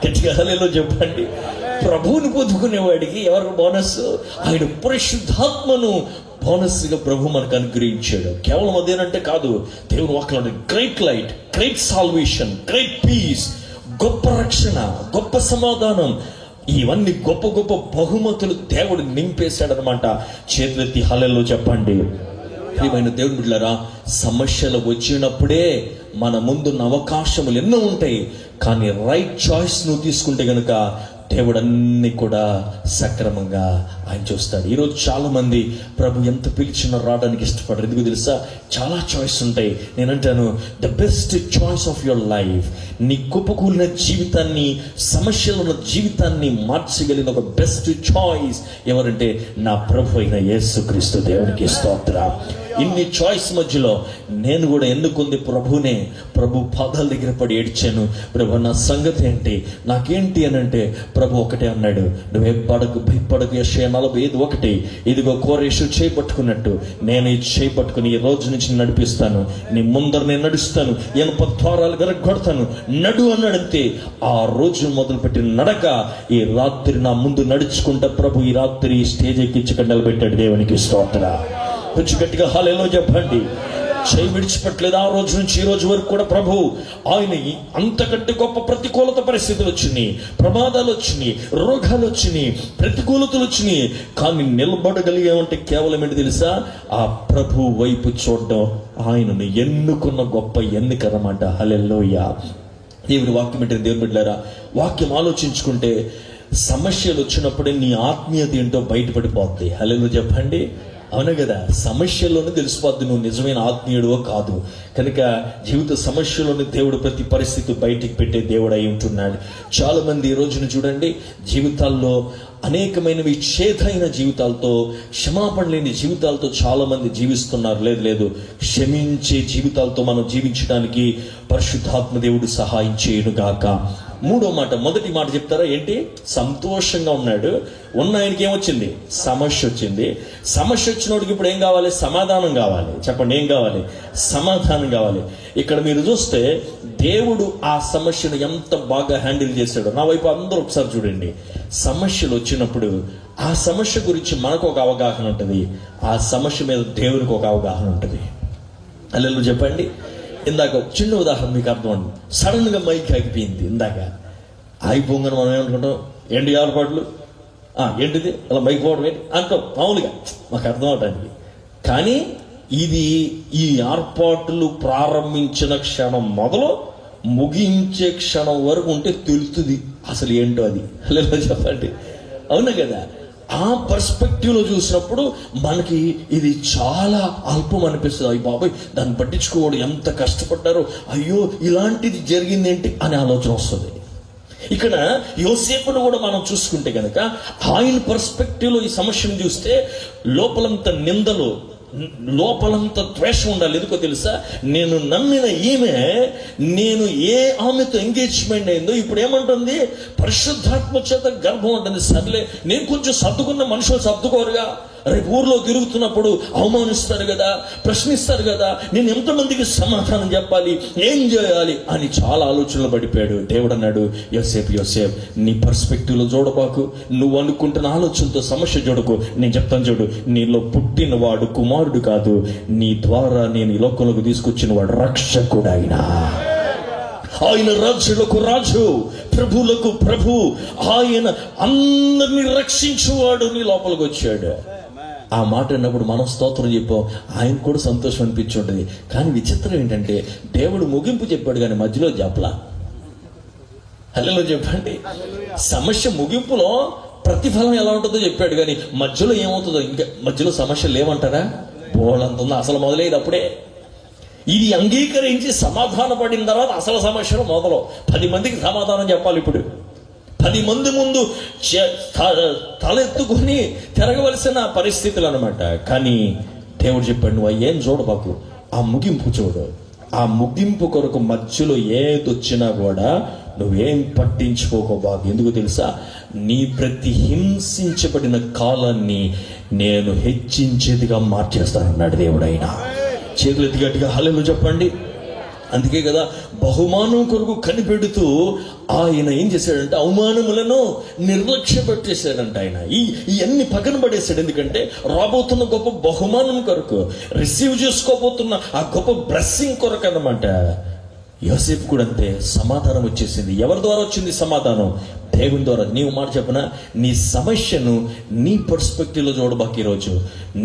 గట్టిగా హలో చెప్పండి. ప్రభువుని పొందుకునేవాడికి ఎవరు బోనస్? ఆయన పరిశుద్ధాత్మను బోనస్ గా ప్రభు మనకు అనుగ్రహించాడు. కేవలం అదేనంటే కాదు, దేవుని వాక్యంలో great light, great salvation, great peace, గొప్ప రక్షణ, గొప్ప సమాధానం, ఇవన్నీ గొప్ప గొప్ప బహుమతులు దేవుడు నింపేశాడనమాట. చేతులెత్తి హల్లెలూయా చెప్పండి. ప్రియమైన దేవుని బిడ్డలారా, సమస్యలు వచ్చినప్పుడే మన ముందున్న అవకాశములు ఎన్నో ఉంటాయి. కానీ రైట్ చాయిస్ నువ్వు తీసుకుంటే గనుక దేవుడు అన్ని కూడా సక్రమంగా ఆయన చూస్తాడు. ఈరోజు చాలా మంది ప్రభు ఎంత పిలిచినా రావడానికి ఇష్టపడరు. ఎందుకు తెలుసా? చాలా చాయిస్ ఉంటాయి. నేనంటాను, the best choice of your life, నీ కుప్పకూలిన జీవితాన్ని, సమస్యలు ఉన్న జీవితాన్ని మార్చగలిగిన ఒక బెస్ట్ చాయిస్ ఎవరంటే నా ప్రభు అయిన యేసుక్రీస్తు. దేవునికి స్తోత్రం. ఇన్ని చాయిస్ మధ్యలో నేను కూడా ఎన్నుకుంది ప్రభునే. ప్రభు పాదాల దగ్గర పడి ఏడ్చాను, ప్రభు నా సంగతి ఏంటి, నాకేంటి అని అంటే ప్రభు ఒకటే అన్నాడు, నువ్వే భయపడకు. యెషయా 45:1, ఇదిగో కోరేషు చేపట్టుకున్నట్టు నేను ఈ చేపట్టుకుని ఈ రోజు నుంచి నడిపిస్తాను, నీ ముందర నేను నడుస్తాను, ఎనప ద్వారాలు గరగొడతాను, నడు అన్నాడంతే. ఆ రోజు మొదలుపెట్టిన నడక ఈ రాత్రి నా ముందు నడుచుకుంటా ప్రభు ఈ రాత్రి స్టేజ్ ఎక్కించుకొని నిలబెట్టాడు. దేవునికి స్తోత్రం. కొంచెం గట్టిగా హల్లెలూయా చెప్పండి. చేయి విడిచిపెట్టలేదు. ఆ రోజు నుంచి ఈ రోజు వరకు కూడా ప్రభు ఆయన అంతకంటే గొప్ప ప్రతికూలత పరిస్థితులు వచ్చినాయి, ప్రమాదాలు వచ్చినాయి, రోగాలు వచ్చినాయి, ప్రతికూలతలు వచ్చినాయి. కానీ నిలబడగలిగామంటే కేవలం ఏంటి తెలుసా? ఆ ప్రభు వైపు చూడడం, ఆయనను ఎన్నుకున్న గొప్ప ఎన్నిక అన్నమాట. హల్లెలూయా. దేవుని వాక్యం ఏంటి? దేవుని బిడ్డలారా, వాక్యం ఆలోచించుకుంటే సమస్యలు వచ్చినప్పుడే నీ ఆత్మీయత ఏంటో బయటపడిపోద్ది. హల్లెలూయా చెప్పండి. అవును కదా? సమస్యల్లోనే తెలిసిపోద్ది నువ్వు నిజమైన ఆత్మీయుడో కాదు. కనుక జీవిత సమస్యలోని దేవుడు ప్రతి పరిస్థితి బయటికి పెట్టే దేవుడు అయి ఉంటున్నాడు. చాలా మంది ఈ రోజున చూడండి, జీవితాల్లో అనేకమైనవి చేదైన జీవితాలతో, క్షమాపణ లేని జీవితాలతో చాలా మంది జీవిస్తున్నారు. లేదు, క్షమించే జీవితాలతో మనం జీవించడానికి పరిశుద్ధాత్మ దేవుడు సహాయం చేయను గాక. మూడో మాట, మొదటి మాట చెప్తారా ఏంటి? సంతోషంగా ఉన్నాడు. ఉన్న ఆయనకి ఏమొచ్చింది? సమస్య వచ్చింది. సమస్య వచ్చినోడికి ఇప్పుడు ఏం కావాలి? సమాధానం కావాలి. చెప్పండి, ఏం కావాలి? సమాధానం కావాలి. ఇక్కడ మీరు చూస్తే దేవుడు ఆ సమస్యను ఎంత బాగా హ్యాండిల్ చేశాడో. నా వైపు అందరూ ఒకసారి చూడండి. సమస్యలు వచ్చినప్పుడు ఆ సమస్య గురించి మనకు ఒక అవగాహన ఉంటుంది, ఆ సమస్య మీద దేవునికి ఒక అవగాహన ఉంటుంది. హల్లెలూయా చెప్పండి. ఇందాక చిన్న ఉదాహరణ మీకు అర్థమండి. సడన్ గా మైక్ ఆగిపోయింది. ఇందాక ఆగిపోగానే మనం ఏమనుకుంటాం? ఏంటి ఏర్పాట్లు, ఏంటిది అలా మైక్ పోవడం ఏంటి అంటాం మామూలుగా, మాకు అర్థం అవటానికి. కానీ ఇది ఈ ఏర్పాట్లు ప్రారంభించిన క్షణం మొదలు ముగించే క్షణం వరకు ఉంటే తెలుస్తుంది అసలు ఏంటో అది. హల్లెలూయా చెప్పండి. అవునా కదా? ఆ పర్స్పెక్టివ్లో చూసినప్పుడు మనకి ఇది చాలా అల్పం అనిపిస్తుంది. అయ్యి బాబాయ్, దాన్ని పట్టించుకోవడం ఎంత కష్టపడ్డారో, అయ్యో ఇలాంటిది జరిగింది ఏంటి అనే ఆలోచన వస్తుంది. ఇక్కడ యోసేపును కూడా మనం చూసుకుంటే కనుక ఆయన పర్స్పెక్టివ్లో ఈ సమస్యను చూస్తే లోపలంత నిందలు, లోపలంత ద్వేషం ఉండాలి. ఎందుకో తెలుసా? నేను నమ్మిన ఈమె, నేను ఏ ఆమెతో ఎంగేజ్మెంట్ అయిందో ఇప్పుడు ఏమంటుంది, పరిశుద్ధాత్మ చేత గర్భం ఉంటుంది. సర్లే, నేను కొంచెం సర్దుకున్న మనుషులు సర్దుకోరుగా, రేపు ఊర్లో తిరుగుతున్నప్పుడు అవమానిస్తారు కదా, ప్రశ్నిస్తారు కదా, నేను ఎంతమందికి సమాధానం చెప్పాలి, ఏం చేయాలి అని చాలా ఆలోచనలు పడిపోయాడు. దేవుడు అన్నాడు, యోసేపు యోసేపు, నీ పర్స్పెక్టివ్లో చూడబాకు, నువ్వు అనుకుంటున్న ఆలోచనతో సమస్య చూడకు. నేను చెప్తాను చూడు, నీలో పుట్టిన వాడు కుమారుడు కాదు, నీ ద్వారా నేను ఈ లోకంలోకి తీసుకొచ్చిన వాడు రక్షకుడు. ఆయన రాజులకు రాజు, ప్రభులకు ప్రభు, ఆయన అందరినీ రక్షించువాడు నీ లోపలికి వచ్చాడు. ఆ మాట అన్నప్పుడు మనం స్తోత్రం చెప్పాం, ఆయన కూడా సంతోషం అనిపించి ఉంటుంది. కానీ విచిత్రం ఏంటంటే దేవుడు ముగింపు చెప్పాడు కానీ మధ్యలో చెప్పలా. హల్లెలూయా చెప్పండి. సమస్య ముగింపులో ప్రతిఫలం ఎలా ఉంటుందో చెప్పాడు కానీ మధ్యలో ఏమవుతుందో, ఇంకా మధ్యలో సమస్యలు ఏమంటారా, బోలంతుందో అసలు మొదలయ్యేది అప్పుడే. ఇది అంగీకరించి సమాధాన పడిన తర్వాత అసలు సమస్యలు మొదలు. 10 మందికి సమాధానం చెప్పాలి. ఇప్పుడు 10 మంది ముందు తలెత్తుకొని తిరగవలసిన పరిస్థితులు అనమాట. కానీ దేవుడు చెప్పాడు, నువ్వు ఏం చూడబాకు, ఆ ముగింపు చూడు. ఆ ముగింపు కొరకు మధ్యలో ఏదొచ్చినా కూడా నువ్వేం పట్టించుకోబాకు. ఎందుకు తెలుసా? నీ ప్రతి హింసించబడిన కాలాన్ని నేను హెచ్చించేదిగా మార్చేస్తానన్నాడు దేవుడు. ఆయన చేతులు ఎత్తి గట్టిగా హల్లెలూయా చెప్పండి. అందుకే కదా బహుమానం కొరకు కనిపెడుతూ ఆయన ఏం చేశాడంటే అవమానములను నిర్లక్ష్య పెట్టేశాడంట. ఆయన ఇవన్నీ పక్కన పడేశాడు. ఎందుకంటే రాబోతున్న గొప్ప బహుమానం కొరకు, రిసీవ్ చేసుకోబోతున్న ఆ గొప్ప బ్లెస్సింగ్ కొరకు అన్నమాట. యోసేపు కూడా అంతే. సమాధానం వచ్చేసింది. ఎవరి ద్వారా వచ్చింది సమాధానం? దేవుని ద్వారా. నీవు మాట చెప్పనా, నీ సమస్యను నీ పర్స్పెక్టివ్లో చూడబాకు. ఈరోజు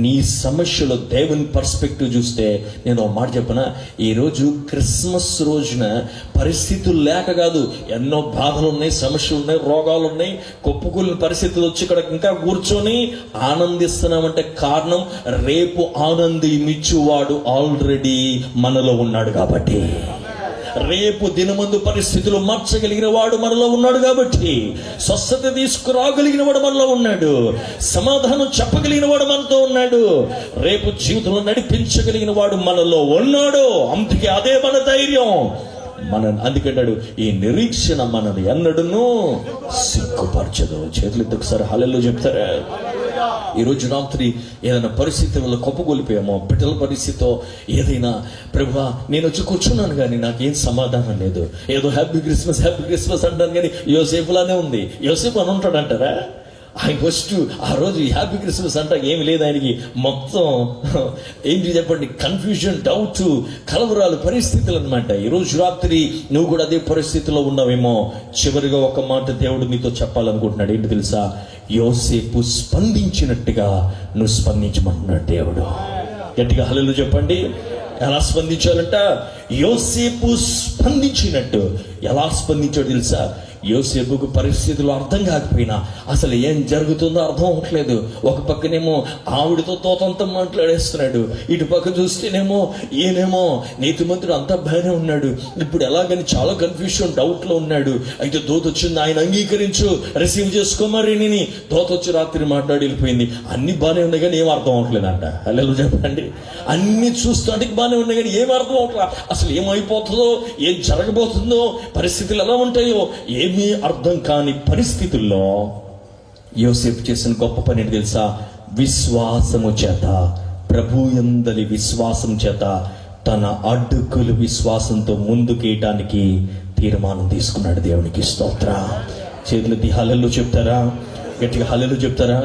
నీ సమస్యలో దేవుని పర్స్పెక్టివ్ చూస్తే, నేను ఒక మాట చెప్పనా, ఈరోజు క్రిస్మస్ రోజున పరిస్థితులు లేక కాదు, ఎన్నో బాధలు ఉన్నాయి, సమస్యలు ఉన్నాయి, రోగాలు ఉన్నాయి, కొప్పుకూలిన పరిస్థితులు వచ్చి ఇక్కడ ఇంకా కూర్చొని ఆనందిస్తున్నామంటే కారణం, రేపు ఆనందించువాడు ఆల్రెడీ మనలో ఉన్నాడు కాబట్టి. రేపు దినమందు పరిస్థితులు మార్చగలిగిన వాడు మనలో ఉన్నాడు కాబట్టి, స్వస్థత తీసుకురాగలిగిన వాడు మనలో ఉన్నాడు, సమాధానం చెప్పగలిగిన వాడు మనతో ఉన్నాడు, రేపు జీవితంలో నడిపించగలిగిన వాడు మనలో ఉన్నాడు. అందుకే అదే మన ధైర్యం. అందుకంటాడు, ఈ నిరీక్షణ మనని ఎన్నడూనూ సిగ్గుపరచదు. చేతులు ఒకసారి హల్లెలూయా చెప్తారా? ఈరోజు రాత్రి ఏదైనా పరిస్థితుల్లో కొప్పగొలిపోయామో, బిడ్డల పరిస్థితితో ఏదైనా, ప్రభువా నేను వచ్చి కూర్చున్నాను కానీ నాకేం సమాధానం లేదు, ఏదో హ్యాపీ క్రిస్మస్ అంటాను కానీ యోసేపులానే ఉంది. యోసేపు అని ఉంటాడు అంటారా? ఆయన ఫస్ట్ ఆ రోజు హ్యాపీ క్రిస్మస్ అంటే ఏమి లేదు ఆయనకి. మొత్తం ఏంటి చెప్పండి, కన్ఫ్యూజన్, డౌట్, కలవరాలు, పరిస్థితులు అనమాట. ఈరోజు రాత్రి నువ్వు కూడా అదే పరిస్థితిలో ఉన్నావేమో. చివరిగా ఒక మాట దేవుడు మీతో చెప్పాలనుకుంటున్నాడు. ఏంటి తెలుసా? యోసేపు స్పందించినట్టుగా నువ్వు స్పందించమంటున్నాడు దేవుడు. గట్టిగా హల్లెలూయా చెప్పండి. ఎలా స్పందించాలంట? యోసేపు స్పందించినట్టు. ఎలా స్పందించాడు తెలుసా? యోసేపుకు పరిస్థితులు అర్థం కాకపోయినా, అసలు ఏం జరుగుతుందో అర్థం అవ్వట్లేదు. ఒక పక్కనేమో ఆవిడతో తోతంతా మాట్లాడేస్తున్నాడు, ఇటు పక్క చూస్తేనేమో ఈయనేమో నీతిమంతుడు అంతా బాగానే ఉన్నాడు. ఇప్పుడు ఎలాగని చాలా కన్ఫ్యూషన్, డౌట్లో ఉన్నాడు. అయితే దోత వచ్చింది, ఆయన అంగీకరించు, రిసీవ్ చేసుకోమరి నేను. దోత వచ్చి రాత్రి మాట్లాడి వెళ్ళిపోయింది. అన్ని బాగానే ఉన్నాయి కానీ ఏం అర్థం అవ్వట్లేదంట. హల్లెలూయా చెప్పండి. అన్ని చూస్తానికి బాగానే ఉన్నాయి కానీ ఏం అర్థం అవ్వట్లేదు. అసలు ఏమైపోతుందో, ఏం జరగబోతుందో, పరిస్థితులు ఎలా ఉంటాయో ఏమీ అర్థం కాని పరిస్థితుల్లో యోసేపు చేసిన గొప్ప పని ఏంటి తెలుసా? విశ్వాసము చేత, ప్రభు యందలి విశ్వాసం చేత తన అడ్డుకులు విశ్వాసంతో ముందుకేయటానికి తీర్మానం తీసుకున్నాడు. దేవునికి స్తోత్రం. చేతులెత్తి హల్లెలూయా చెప్తారా? గట్టిగా హల్లెలూయా చెప్తారా?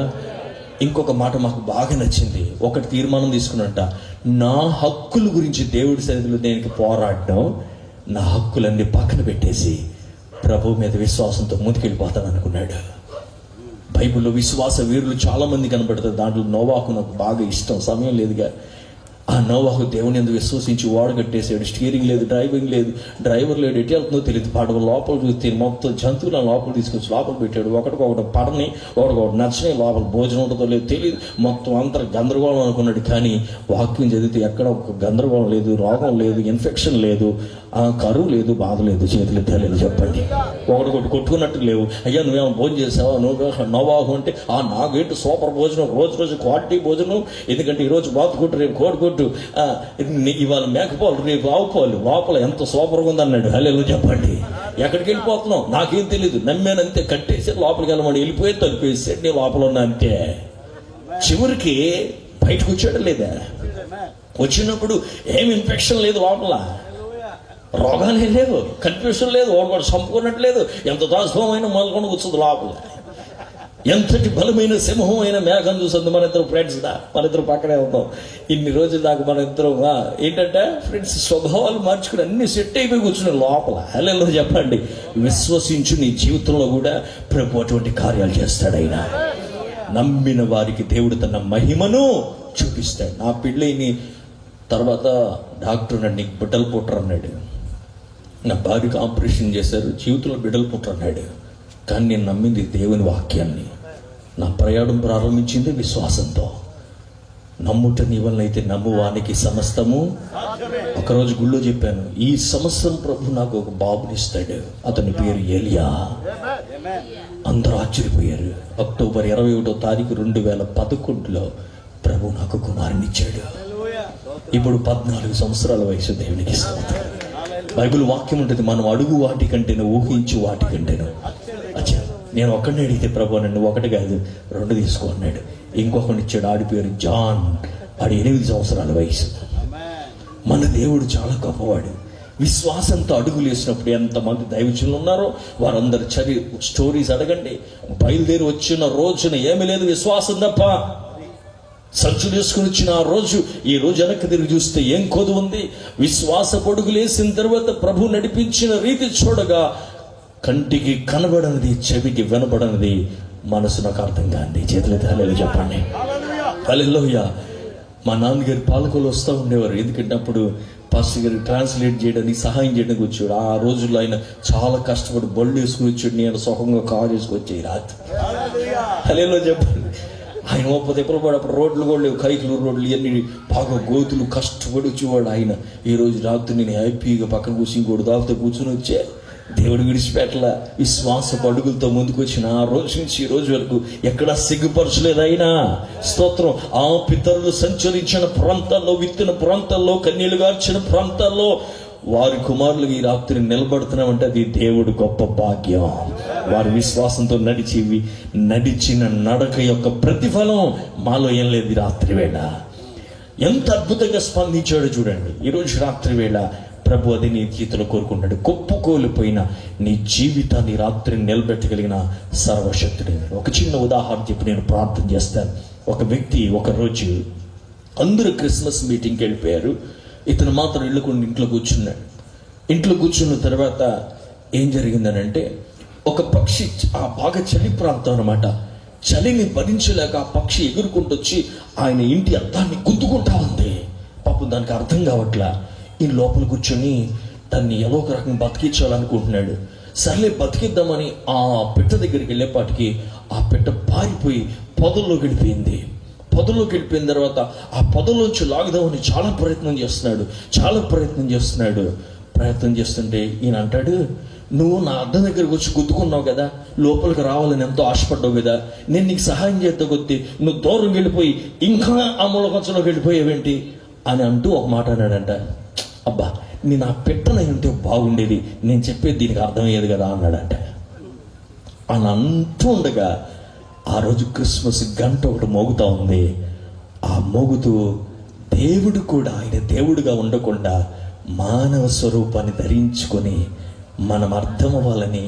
ఇంకొక మాట మాకు బాగా నచ్చింది. ఒకటి తీర్మానం తీసుకున్నట్ట, నా హక్కుల గురించి దేవుడి సన్నిధిలో దేనికి పోరాడడం, నా హక్కులన్నీ పక్కన పెట్టేసి ప్రభు మీద విశ్వాసంతో ముందుకెళ్ళిపోతాను అనుకున్నాడు. బైబిల్లో విశ్వాస వీరులు చాలా మంది కనబడతారు. దాంట్లో నోవాహు నాకు బాగా ఇష్టం, సమయం లేదుగా. ఆ నోవాహు దేవుని యందు విశ్వసించి ఓడ కట్టేసాడు. స్టీరింగ్ లేదు, డ్రైవర్ లేడు, ఎటు వెళ్తుందో తెలియదు. పడవ లోపల చూస్తే మొత్తం జంతువుల లోపల తీసుకొచ్చి లోపల పెట్టాడు. ఒకటి పడని, ఒకటి నచ్చని, లోపల భోజనం ఉంటుందో లేదో తెలియదు. మొత్తం అంతా గందరగోళం అనుకున్నాడు. కానీ వాక్యం చదివితే ఎక్కడ ఒక గందరగోళం లేదు, రోగం లేదు, ఇన్ఫెక్షన్ లేదు, కరువు లేదు, బాధ లేదు. చేతులు తెలియదు చెప్పండి. ఒకటి కొట్టుకున్నట్టు లేవు. అయ్యా నువ్వేమో భోజనం చేసావా, నువ్వు నోవాహు అంటే నాకేంటి సూపర్ భోజనం, రోజు క్వాలిటీ భోజనం. ఎందుకంటే ఈరోజు బాతుకుంటూ రేపు కోడికొట్టు, ఇవాళ మేకపోలు రేపు ఆవుకోవాలి, లోపల ఎంత సూపర్గా ఉందన్నాడు. హల్లెలూయా చెప్పండి. ఎక్కడికి వెళ్ళిపోతున్నావు నాకేం తెలియదు, నమ్మానంతే, కట్టేసి లోపలికి వెళ్ళమని వెళ్ళిపోయి తలిపేసి నీ లోపల ఉన్నా అంతే. చివరికి బయటకు వచ్చాడు లేదా, వచ్చినప్పుడు ఏం ఇన్ఫెక్షన్ లేదు, లోపల రోగాలే లేవు, కన్ఫ్యూషన్ లేదు, ఒకటి చంపుకున్నట్లేదు. ఎంత దాసమైన మొదలుకొని కూర్చుంది లోపల. ఎంతటి బలమైన సింహం అయిన మేఘం చూస్తుంది. మన ఇద్దరు ఫ్రెండ్స్ మన ఇద్దరు పక్కనే ఉంటాం. ఇన్ని రోజుల దాకా మన ఇద్దరు ఏంటంటే ఫ్రెండ్స్ స్వభావాలు మార్చుకుని అన్ని సెట్ అయిపోయి కూర్చున్నాయి లోపల. హల్లెలూయా చెప్పండి. విశ్వసించు, నీ జీవితంలో కూడా ప్రభు అటువంటి కార్యాలు చేస్తాడు. ఆయన నమ్మిన వారికి దేవుడు తన మహిమను చూపిస్తాడు. నా పెళ్ళైని తర్వాత డాక్టర్ అన్నాడు, నీకు బిడ్డలు పుట్టరు అన్నాడు. నా భార్యకు ఆపరేషన్ చేశారు, జీవితంలో బిడ్డలు పుట్టరు అన్నాడు. కానీ నేను నమ్మింది దేవుని వాక్యాన్ని. నా ప్రయాణం ప్రారంభించింది విశ్వాసంతో. నమ్ముట నీ వల్ల అయితే నమ్మువానికి సమస్తము. ఒకరోజు గుళ్ళో చెప్పాను, ఈ సంవత్సరం ప్రభు నాకు ఒక బాబునిస్తాడు, అతని పేరు ఏలియా. అందరూ ఆశ్చర్యపోయారు. అక్టోబర్ 21వ తారీఖు 2011లో ప్రభు నాకు కుమారునిచ్చాడు. ఇప్పుడు 14 సంవత్సరాల వయసు. దేవునికి స్తోత్రం. బైబిల్ వాక్యం ఉంటుంది, మనం అడుగు వాటి కంటేను, ఊహించు వాటి కంటేను. అచ్చా, నేను ఒక్కడిని అడిగితే ప్రభు నన్ను ఒకటి కాదు 2 తీసుకో అన్నాడు. ఇంకొకటి ఇచ్చాడు, ఆడి పేరు జాన్. ఆడి 8 సంవత్సరాల వయసు. మన దేవుడు చాలా గొప్పవాడు. విశ్వాసంతో అడుగులు వేసినప్పుడు ఎంతమంది దైవజనులు ఉన్నారో వారందరు స్టోరీస్ అడగండి. బయలుదేరి వచ్చిన రోజున ఏమీ లేదు, విశ్వాసం తప్ప. సంచులు వేసుకుని వచ్చిన ఆ రోజు, ఈ రోజు వెనక్కి తిరిగి చూస్తే ఏం కొదువు ఉంది? విశ్వాస పొడుగులు వేసిన తర్వాత ప్రభు నడిపించిన రీతి చూడగా కంటికి కనబడనిది, చెవికి వినబడనిది, మనసు నాకు అర్థం కాంది. చేతులు హల్లెలూయా చెప్పండి. హల్లెలూయా. మా నాన్నగారు పాలకులు వస్తూ ఉండేవారు. ఎందుకంటే అప్పుడు పాస్టర్ గారు ట్రాన్స్లేట్ చేయడానికి, సహాయం చేయడానికి వచ్చాడు. ఆ రోజుల్లో ఆయన చాలా కష్టపడి బళ్ళు వేసుకుని వచ్చాడు. నేను సుఖంగా కారు వేసుకొచ్చాయి రాత్రి. హల్లెలూయా చెప్పండి. ఆయన 30 తిప్పలు పడి, అప్పుడు రోడ్లు కూడా లేవు, కైకులు రోడ్లు ఇవన్నీ బాగా గోతులు, కష్టపడి వచ్చేవాడు ఆయన. ఈ రోజు రాత్రి నేను హ్యాపీగా పక్కన కూర్చుని ఇంకోటి దారితో కూర్చుని వచ్చే దేవుడు విడిచిపెట్టల. విశ్వాస అడుగులతో ముందుకు వచ్చిన ఆ రోజు నుంచి ఈ రోజు వరకు ఎక్కడా సిగ్గుపరచలేదు ఆయన. స్తోత్రం. ఆ పితరులు సంచరించిన ప్రాంతాల్లో, విత్తిన ప్రాంతాల్లో, కన్నీళ్లు గార్చిన ప్రాంతాల్లో వారి కుమారులు ఈ రాత్రి నిలబడుతున్నామంటే అది దేవుడు గొప్ప భాగ్యం. వారి విశ్వాసంతో నడిచిన నడక యొక్క ప్రతిఫలం మాలో ఏం లేదు. ఈ రాత్రి వేళ ఎంత అద్భుతంగా స్పందించాడో చూడండి. ఈరోజు రాత్రి వేళ ప్రభు అది నీ చేతిలో కోరుకుంటాడు. కొప్పుకోలిపోయిన నీ జీవితాన్ని రాత్రి నిలబెట్టగలిగిన సర్వశక్తుడు. ఒక చిన్న ఉదాహరణ చెప్పి నేను ప్రార్థన చేస్తాను. ఒక వ్యక్తి ఒకరోజు అందరూ క్రిస్మస్ మీటింగ్కి వెళ్ళిపోయారు. ఇతను మాత్రం ఇంట్లో కూర్చున్నాడు. ఇంట్లో కూర్చున్న తర్వాత ఏం జరిగిందనంటే, ఒక పక్షి, ఆ బాగా చలి ప్రాంతం అన్నమాట, చలిని భరించలేక ఆ పక్షి ఎగురుకుంటూ వచ్చి ఆయన ఇంటి అద్దాన్ని గుద్దుకుంటా ఉంది. పాపం దానికి అర్థం కావట్లా. ఈ లోపల కూర్చొని దాన్ని ఏదో ఒక రకంగా బతికించాలనుకుంటున్నాడు. సర్లే బతికిద్దామని ఆ పెట్ట దగ్గరికి వెళ్ళేపాటికి ఆ పెట్ట పారిపోయి పొదల్లోకి వెళ్ళిపోయింది. పొదలోకి వెళ్ళిపోయిన తర్వాత ఆ పొదలోంచి లాగుదామని చాలా ప్రయత్నం చేస్తుంటే ఈయన అంటాడు, నువ్వు నా అద్దం దగ్గరకు వచ్చి గుద్దుకున్నావు కదా, లోపలికి రావాలని ఎంతో ఆశపడ్డావు కదా, నేను నీకు సహాయం చేస్తా కొద్ది నువ్వు దూరం వెళ్ళిపోయి ఇంకా ఆ మూలకొంచలోకి వెళ్ళిపోయావేంటి అని అంటూ ఒక మాట అన్నాడంట. అబ్బా, నేను ఆ పెట్టనై ఉంటే బాగుండేది, నేను చెప్పేది దీనికి అర్థమయ్యేది కదా అన్నాడంట. అని అంటూ ఉండగా ఆ రోజు క్రిస్మస్ గంట ఒకటి మోగుతా ఉంది. ఆ మోగుతూ దేవుడు కూడా ఆయన దేవుడుగా ఉండకుండా మానవ స్వరూపాన్ని ధరించుకొని మనం అర్థం అవ్వాలని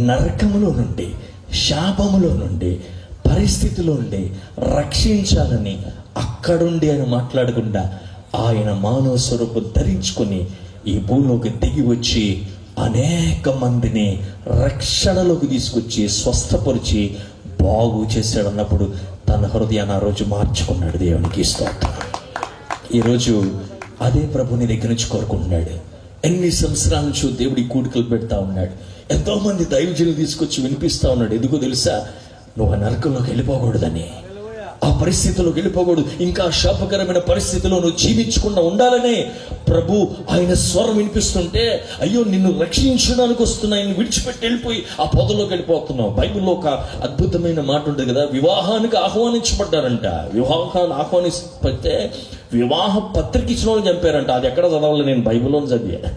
నరకములో నుండి, శాపములో నుండి, పరిస్థితిలో నుండి రక్షించాలని అక్కడుండి ఆయన మాట్లాడకుండా ఆయన మానవ స్వరూపం ధరించుకొని ఈ భూమిలోకి దిగి వచ్చి అనేక మందిని రక్షణలోకి తీసుకొచ్చి స్వస్థపరిచి బాగు చేశాడు అన్నప్పుడు తన హృదయాన్ని ఆ రోజు మార్చుకున్నాడు. దేవునికి స్తోత్రం. ఈరోజు అదే ప్రభు నీ దగ్గర నుంచి కోరుకుంటున్నాడు. ఎన్ని సంవత్సరాల నుంచి దేవుడి కూడికలు పెడతా ఉన్నాడు. ఎంతో మంది దైవజనులు తీసుకొచ్చి వినిపిస్తా ఉన్నాడు. ఎందుకో తెలుసా? నువ్వు ఆ నరకంలోకి వెళ్ళిపోకూడదని, ఆ పరిస్థితిలోకి వెళ్ళిపోకూడదు, ఇంకా శాపకరమైన పరిస్థితిలో నువ్వు జీవించకుండా ఉండాలని ప్రభు ఆయన స్వరం వినిపిస్తుంటే, అయ్యో నిన్ను రక్షించడానికి వస్తున్నా, నిన్ను విడిచిపెట్టి వెళ్ళిపోయి ఆ పొదలోకి వెళ్ళిపోతున్నావు. బైబిల్లో ఒక అద్భుతమైన మాట ఉంటుంది కదా, వివాహానికి ఆహ్వానించబడ్డారంట. వివాహాన్ని ఆహ్వానిస్తే వివాహ పత్రిక ఇచ్చిన వాళ్ళు చంపారంట. అది ఎక్కడ చదవాలి? నేను బైబిల్లో చదివా.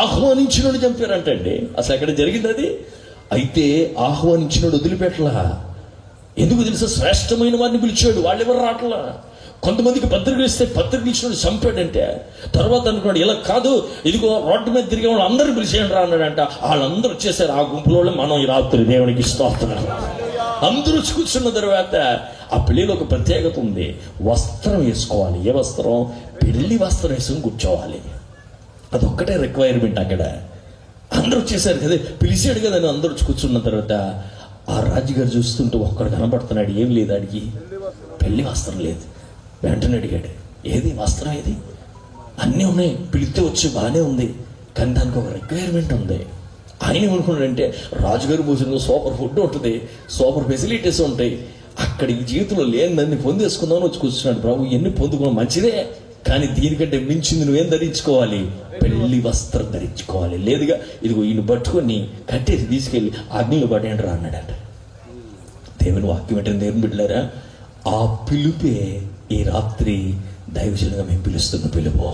ఆహ్వానించిన వాళ్ళు చంపారంట అండి. అసలు ఎక్కడ జరిగింది అది? అయితే ఆహ్వానించిన వదిలిపెట్టలా. ఎందుకు తెలుసా? శ్రేష్టమైన వారిని పిలిచాడు, వాళ్ళెవరు రావట్లా. కొంతమందికి పత్రికలు ఇస్తే పత్రికలు ఇచ్చినోడు చంపాడంటే, తర్వాత అనుకున్నాడు ఇలా కాదు, ఇదిగో రోడ్డు మీద తిరిగే వాళ్ళు అందరూ పిలిచేయండి రా అన్నాడంట. వాళ్ళందరూ వచ్చేసారు. ఆ గుంపులో మనం ఈ రాత్రి దేవునికి స్తోత్రం. అందరూ కూర్చున్న తర్వాత ఆ పెళ్లిలో ఒక ప్రత్యేకత ఉంది. వస్త్రం వేసుకోవాలి. ఏ వస్త్రం? పెళ్లి వస్త్రం వేసుకుని కూర్చోవాలి. అదొక్కటే రిక్వైర్మెంట్ అక్కడ. అందరూ వచ్చేసారు కదా, పిలిచాడు కదా అని అందరూ కూర్చున్న తర్వాత ఆ రాజుగారు చూస్తుంటూ ఒక్కడు కనబడుతున్నాడు. ఏం లేదు, అడిగి పెళ్లి వస్త్రం లేదు. వెంటనే అడిగాడు, ఏది వస్త్రం ఏది? అన్నీ ఉన్నాయి, పిలిస్తే వచ్చి బాగానే ఉంది, కానీ దానికి ఒక రిక్వైర్మెంట్ ఉంది. ఆయన ఏమనుకున్నాడంటే, రాజుగారి భోజనంలో సూపర్ ఫుడ్ ఉంటుంది, సూపర్ ఫెసిలిటీస్ ఉంటాయి, అక్కడ ఈ జీవితంలో లేనిదాన్ని పొందేసుకుందామని వచ్చి కూర్చున్నాడు. ప్రభు ఎన్ని పొందుకున్నాం మంచిదే, కానీ దీనికంటే మించింది నువ్వేం ధరించుకోవాలి? పెళ్లి వస్త్రం ధరించుకోవాలి. లేదుగా ఇదిగో ఈయన పట్టుకొని కట్టేసి తీసుకెళ్ళి అగ్నిలో పడేయండి రా అన్నాడట. దేవుని వాక్యం ఏంటంటే, దేవుని బిడ్డలారా, ఆ పిలుపే ఈ రాత్రి దైవజనంగా మేము పిలుస్తున్న పిలుపు.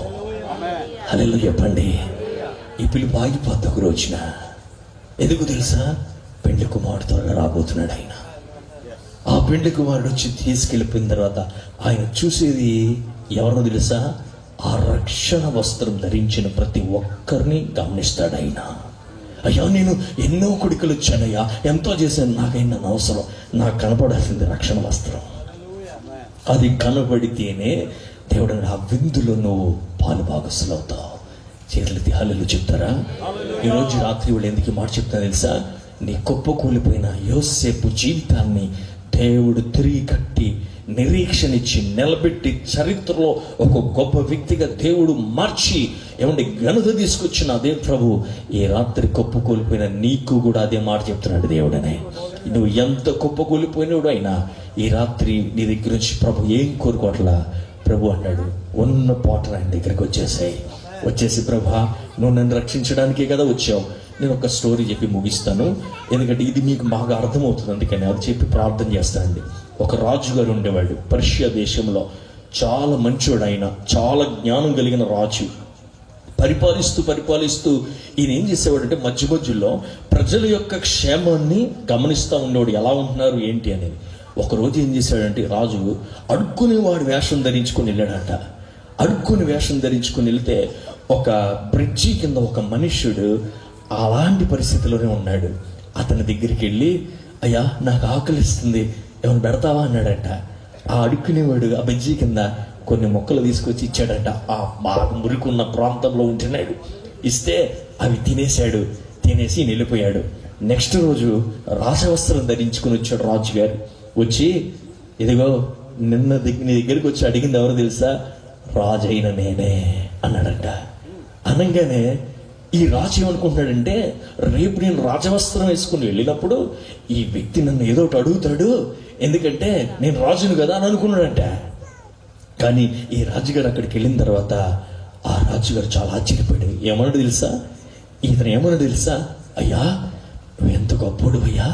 హల్లెలూయా చెప్పండి. ఈ పిలుపు ఆగిపోతే ఒక రోజున. ఎందుకు తెలుసా? పెండ్లి కుమారుడు త్వరగా రాబోతున్నాడు. ఆయన ఆ పెండ్లి కుమారుడు వచ్చి తీసుకెళ్ళిపోయిన తర్వాత ఆయన చూసేది ఎవరినో తెలుసా? ఆ రక్షణ వస్త్రం ధరించిన ప్రతి ఒక్కరిని గమనిస్తాడు ఆయన. అయ్యా నేను ఎన్నో కొడుకులు వచ్చానయ్యా, ఎంతో చేశాను, నాకైనా అవసరం, నాకు కనపడాల్సింది రక్షణ వస్త్రం. అది కనబడితేనే దేవుడు ఆ విందులో నువ్వు పాలు భాగస్తులు అవుతావు. చేతులెత్తి హల్లెలూయా చెప్తారా? ఈరోజు రాత్రి వాళ్ళు ఎందుకు మాట చెప్తా తెలుసా? నీ కుప్పకూలిపోయిన యోసేపు జీవితాన్ని దేవుడు తిరిగి కట్టి నిరీక్షణ ఇచ్చి నిలబెట్టి చరిత్రలో ఒక గొప్ప వ్యక్తిగా దేవుడు మార్చి ఏమంటే ఘనత తీసుకొచ్చిన అదే ప్రభు ఈ రాత్రి కుప్పకూలిపోయిన నీకు కూడా అదే మాట చెప్తున్నాడు దేవుడనే. నువ్వు ఎంత కుప్పకూలిపోయినాడు అయినా ఈ రాత్రి నీ దగ్గర నుంచి ప్రభు ఏం కోరుకోవట్లా. ప్రభు అన్నాడు, ఉన్న పోటలు ఆయన దగ్గరికి వచ్చేసి ప్రభా నువ్వు నన్ను రక్షించడానికే కదా వచ్చావు. నేను ఒక స్టోరీ చెప్పి ముగిస్తాను, ఎందుకంటే ఇది మీకు బాగా అర్థమవుతుంది, అందుకని అది చెప్పి ప్రార్థన చేస్తానండి. ఒక రాజుగారు ఉండేవాడు పర్షియా దేశంలో. చాలా మంచోడు ఆయన, చాలా జ్ఞానం కలిగిన రాజు. పరిపాలిస్తూ ఈయన ఏం చేసేవాడంటే మధ్యలో ప్రజల యొక్క క్షేమాన్ని గమనిస్తూ ఉండేవాడు, ఎలా ఉంటున్నారు ఏంటి అనేది. ఒకరోజు ఏం చేశాడంటే రాజు అడుక్కునేవాడు వేషం ధరించుకొని వెళ్ళాడంట. అడుక్కుని వేషం ధరించుకొని వెళ్తే ఒక బ్రిడ్జి కింద ఒక మనుష్యుడు అలాంటి పరిస్థితిలోనే ఉన్నాడు. అతని దగ్గరికి వెళ్ళి, అయ్యా నాకు ఆకలిస్తుంది, ఏమైనా పెడతావా అన్నాడంట. ఆ అడుక్కునేవాడు ఆ బ్రిడ్జి కింద కొన్ని మొక్కలు తీసుకొచ్చి ఇచ్చాడంట. ఆ బాగా మురికున్న ప్రాంతంలో ఉంటున్నాడు. ఇస్తే అవి తినేసి వెళ్ళిపోయాడు. నెక్స్ట్ రోజు రాజవస్త్రం ధరించుకుని వచ్చాడు రాజుగారు. వచ్చి ఇదిగో నిన్న నీ దగ్గరికి వచ్చి అడిగింది ఎవరు తెలుసా? రాజు అయిన నేనే అన్నాడంట. అనగానే ఈ రాజు ఏమనుకుంటున్నాడంటే, రేపు నేను రాజవస్త్రం వేసుకుని వెళ్ళినప్పుడు ఈ వ్యక్తి నన్ను ఏదో ఒకటి అడుగుతాడు, ఎందుకంటే నేను రాజును కదా అని అనుకున్నాడంట. కానీ ఈ రాజుగారు అక్కడికి వెళ్ళిన తర్వాత ఆ రాజుగారు చాలా ఆశ్చర్యపడి ఏమన్నాడు తెలుసా? ఇతను ఏమన్నాడు తెలుసా? అయ్యా నువ్వు ఎంత గొప్పడు అయ్యా,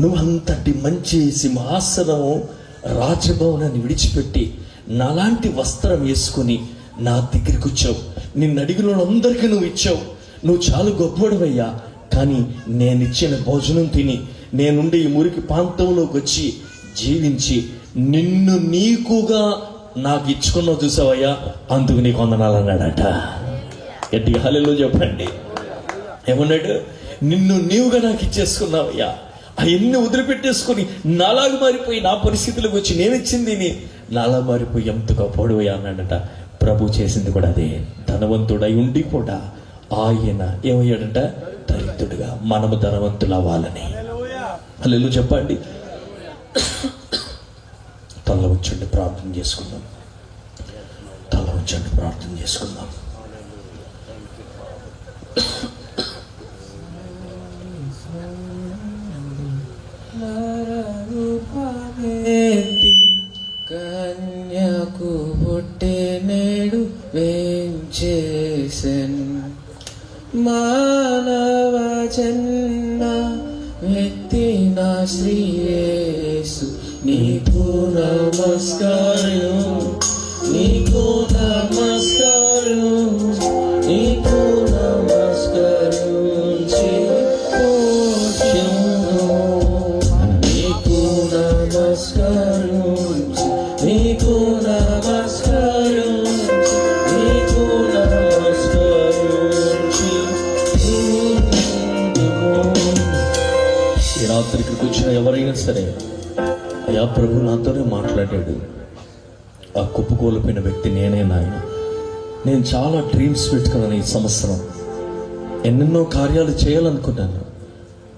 నువ్వు అంతటి మంచి సింహాసనం రాజభవనాన్ని విడిచిపెట్టి నాలాంటి వస్త్రం వేసుకుని నా దగ్గరికి వచ్చావు, నిన్ను అడిగిన వాళ్ళందరికీ నువ్వు ఇచ్చావు, నువ్వు చాలా గొప్పవాడివయ్యా. కానీ నేను ఇచ్చిన భోజనం తిని నేనుండే ఈ మురికి ప్రాంతంలోకి వచ్చి జీవించి నిన్ను నీకుగా నాకు ఇచ్చుకున్నావు చూసావయ్యా, అందుకు నీకు వందనాలు అన్నాడట. గట్టిగా హల్లెలూయా చెప్పండి. ఏమన్నాడు? నిన్ను నీవుగా నాకు ఇచ్చేసుకున్నావయ్యా, అవన్నీ వదిలిపెట్టేసుకొని నాలాగా మారిపోయి నా పరిస్థితులకు వచ్చి నేను ఇచ్చింది నాలా మారిపోయి ఎంత గొప్పవాడివయ్యా అన్నాడట. ప్రభు చేసింది కూడా అదే. ధనవంతుడై ఉండి కూడా ఆయన ఏమయ్యాడంట? దరిద్రుడుగా. మనము ధనవంతులు అవ్వాలని. హల్లెలూయా చెప్పండి. తల వచ్చండి, ప్రార్థన చేసుకుందాం. కూర్చొని ప్రార్థన చేసుకుందాం. కన్యకు పుట్టే నేడు వేంచేసెన్ మానవ జన్మ వ్యక్తి నా శ్రీయేసు నీకు నమస్కారం, నీకు నమస్కారం, నీకు నమస్కారం నీకు నమస్కారం, నీకు నమస్కారం, నీకు ఈ రాత్రి ఇక్కడికి వచ్చిన ఎవరైనా సరే, అయ్యా ప్రభు నాతోనే మాట్లాడాడు, ఆ కుప్పకూలిపోయిన వ్యక్తి నేనే నాయన. నేను చాలా డ్రీమ్స్ పెట్టుకున్నాను ఈ సంవత్సరం, ఎన్నెన్నో కార్యాలు చేయాలనుకున్నాను,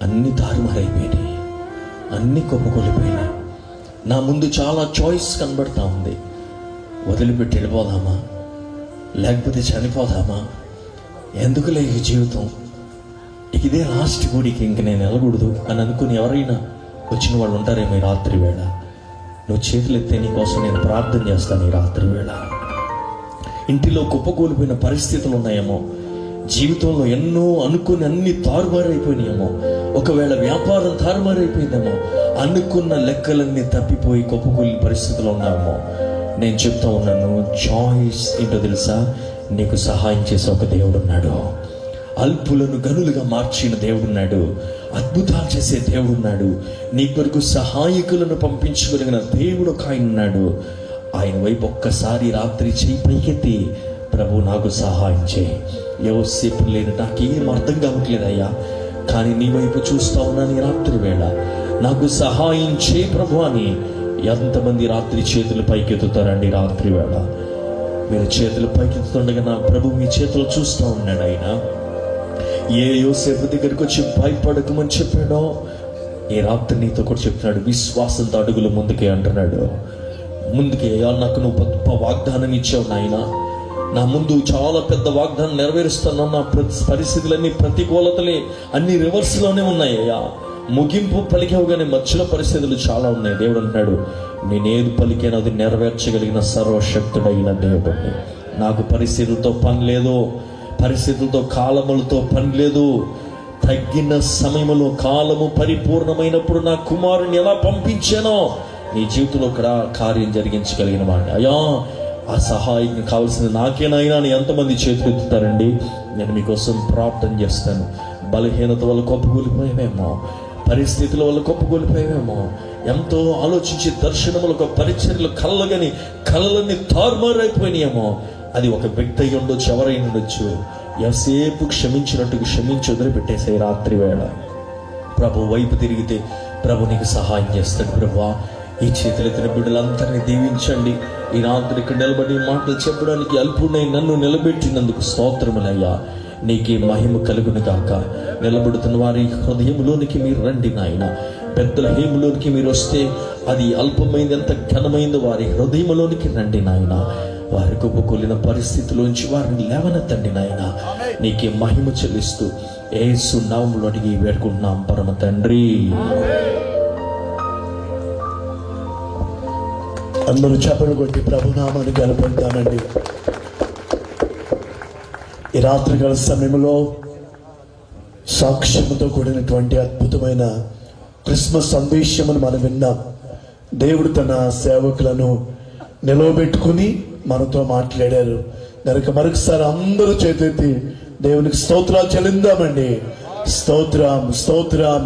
అన్ని తారుమారైపోయినాయి, అన్ని కుప్పకూలిపోయినాయి. నా ముందు చాలా చాయిస్ కనబడతా ఉంది. వదిలిపెట్టి వెళ్ళిపోదామా, లేకపోతే చనిపోదామా, ఎందుకులే ఈ జీవితం, ఇదే లాస్ట్ గుడికి ఇంక నేను వెళ్ళకూడదు అని అనుకుని ఎవరైనా వచ్చిన వాళ్ళు ఉంటారేమో ఈ రాత్రి వేళ. నువ్వు చేతులు ఎత్తే నీ కోసం నేను ప్రార్థన చేస్తాను. ఈ రాత్రి వేళ ఇంటిలో కుప్పకూలిపోయిన పరిస్థితులు ఉన్నాయేమో, జీవితంలో ఎన్నో అనుకుని అన్ని తారుమారైపోయినాయేమో, ఒకవేళ వ్యాపారం తారుమారైపోయిందేమో, అనుకున్న లెక్కలన్నీ తప్పిపోయి కుప్పకూలిన పరిస్థితులు ఉన్నాయేమో, నేను చెప్తా ఉన్నాను, చాయిస్ ఏంటో తెలుసా? నీకు సహాయం చేసే ఒక దేవుడు ఉన్నాడు. అల్పులను గనులుగా మార్చిన దేవుడున్నాడు. అద్భుతాలు చేసే దేవుడున్నాడు. నీ కొరకు సహాయకులను పంపించగలిగిన దేవుడు ఒక ఆయన ఉన్నాడు. ఆయన వైపు ఒక్కసారి రాత్రి చేయి పైకెత్తి, ప్రభు నాకు సహాయం చేయి. యోసేపు లేని నాకేం అర్థం కావట్లేదయ్యా, కానీ నీ వైపు చూస్తా ఉన్నాను ఈ రాత్రి వేళ, నాకు సహాయం చేయి ప్రభు అని ఎంతమంది రాత్రి చేతులు పైకెత్తుతారండి? రాత్రి వేళ మీరు చేతులు పైకెత్తుతుండగా నా ప్రభు మీ చేతులు చూస్తూ ఉన్నాడు. ఆయన ఏ యోసేపు దగ్గరికి వచ్చి భయపడకమని చెప్పాడో, ఈ రాత్రి నీతో కూడా చెప్తున్నాడు, విశ్వాసంతో అడుగులు ముందుకే అంటున్నాడు. ముందుకే, నాకు నువ్వు గొప్ప వాగ్దానం ఇచ్చావు నాయన, నా ముందు చాలా పెద్ద వాగ్దానం నెరవేరుస్తాను. నా పరిస్థితులన్నీ ప్రతికూలతలే, అన్ని రివర్స్లోనే ఉన్నాయ్యా. ముగింపు పలికావు కానీ మధ్యలో పరిస్థితులు చాలా ఉన్నాయి. దేవుడు అంటున్నాడు, నేనేది పలికానో అది నెరవేర్చగలిగిన సర్వశక్తుడైన దేవుడిని. నాకు పరిస్థితులతో పని లేదు, పరిస్థితులతో కాలములతో పని లేదు. తగ్గిన సమయంలో కాలము పరిపూర్ణమైనప్పుడు నా కుమారుని ఎలా పంపించానో నీ జీవితంలో కూడా కార్యం జరిగించగలిగిన వాడిని. అయ్యా, ఆ సహాయం కావాల్సింది నాకేనైనా అని ఎంతమంది చేతులు ఎత్తుతారండి? నేను మీకోసం ప్రార్థన చేస్తాను. బలహీనత వల్ల కొప్పకూలిపోయామేమో, పరిస్థితుల వల్ల కొప్పకూలిపోయామేమో, ఎంతో ఆలోచించి దర్శనములకు పరిచర్యలు కళ్ళగని కళ్ళని తారుమారైపోయినాయేమో, అది ఒక వ్యక్తి అయి ఉండొచ్చు, ఎవరైనా ఉండొచ్చు. ఎంతసేపు క్షమించినట్టుగా క్షమించి వదిలిపెట్టేసే రాత్రి వేళ ప్రభు వైపు తిరిగితే ప్రభు నీకు సహాయం చేస్తాడు. ప్రభువా, ఈ చేతులెత్తిన బిడ్డలందరినీ దీవించండి. ఈ రాత్రి ఇక్కడ నిలబడి మాటలు చెప్పడానికి అల్పుడై నన్ను నిలబెట్టినందుకు స్తోత్రములయ్యా. నీకే మహిమ కలుగును గాక. నిలబడుతున్న వారి హృదయంలోనికి మీరు రండి నాయన. పెద్దల హేములోనికి మీరు వస్తే అది అల్పమైంది, ఎంత ఘనమైందో వారి హృదయంలోనికి రండి నాయన. వారి కుప్పకూలిన పరిస్థితిలోంచి వారిని లేవనెత్తండి నాయన. నీకే మహిమ చెల్లిస్తూ యేసు నామములో అడిగి వేడుకుంటున్నాం పరమ తండ్రి. అందరూ చప్పలు కొట్టి ప్రభునామాన్ని గెలుపొందామండి. ఈ రాత్రికాల సమయంలో సాక్ష్యముతో కూడినటువంటి అద్భుతమైన క్రిస్మస్ సందేశమును మనం విన్నాం. దేవుడు తన సేవకులను నిలవబెట్టుకుని మనతో మాట్లాడారు. కనుక మరొకసారి అందరూ చేతులెత్తి దేవునికి స్తోత్రాలు చెల్లిందామండి. స్తోత్రం, స్తోత్రం.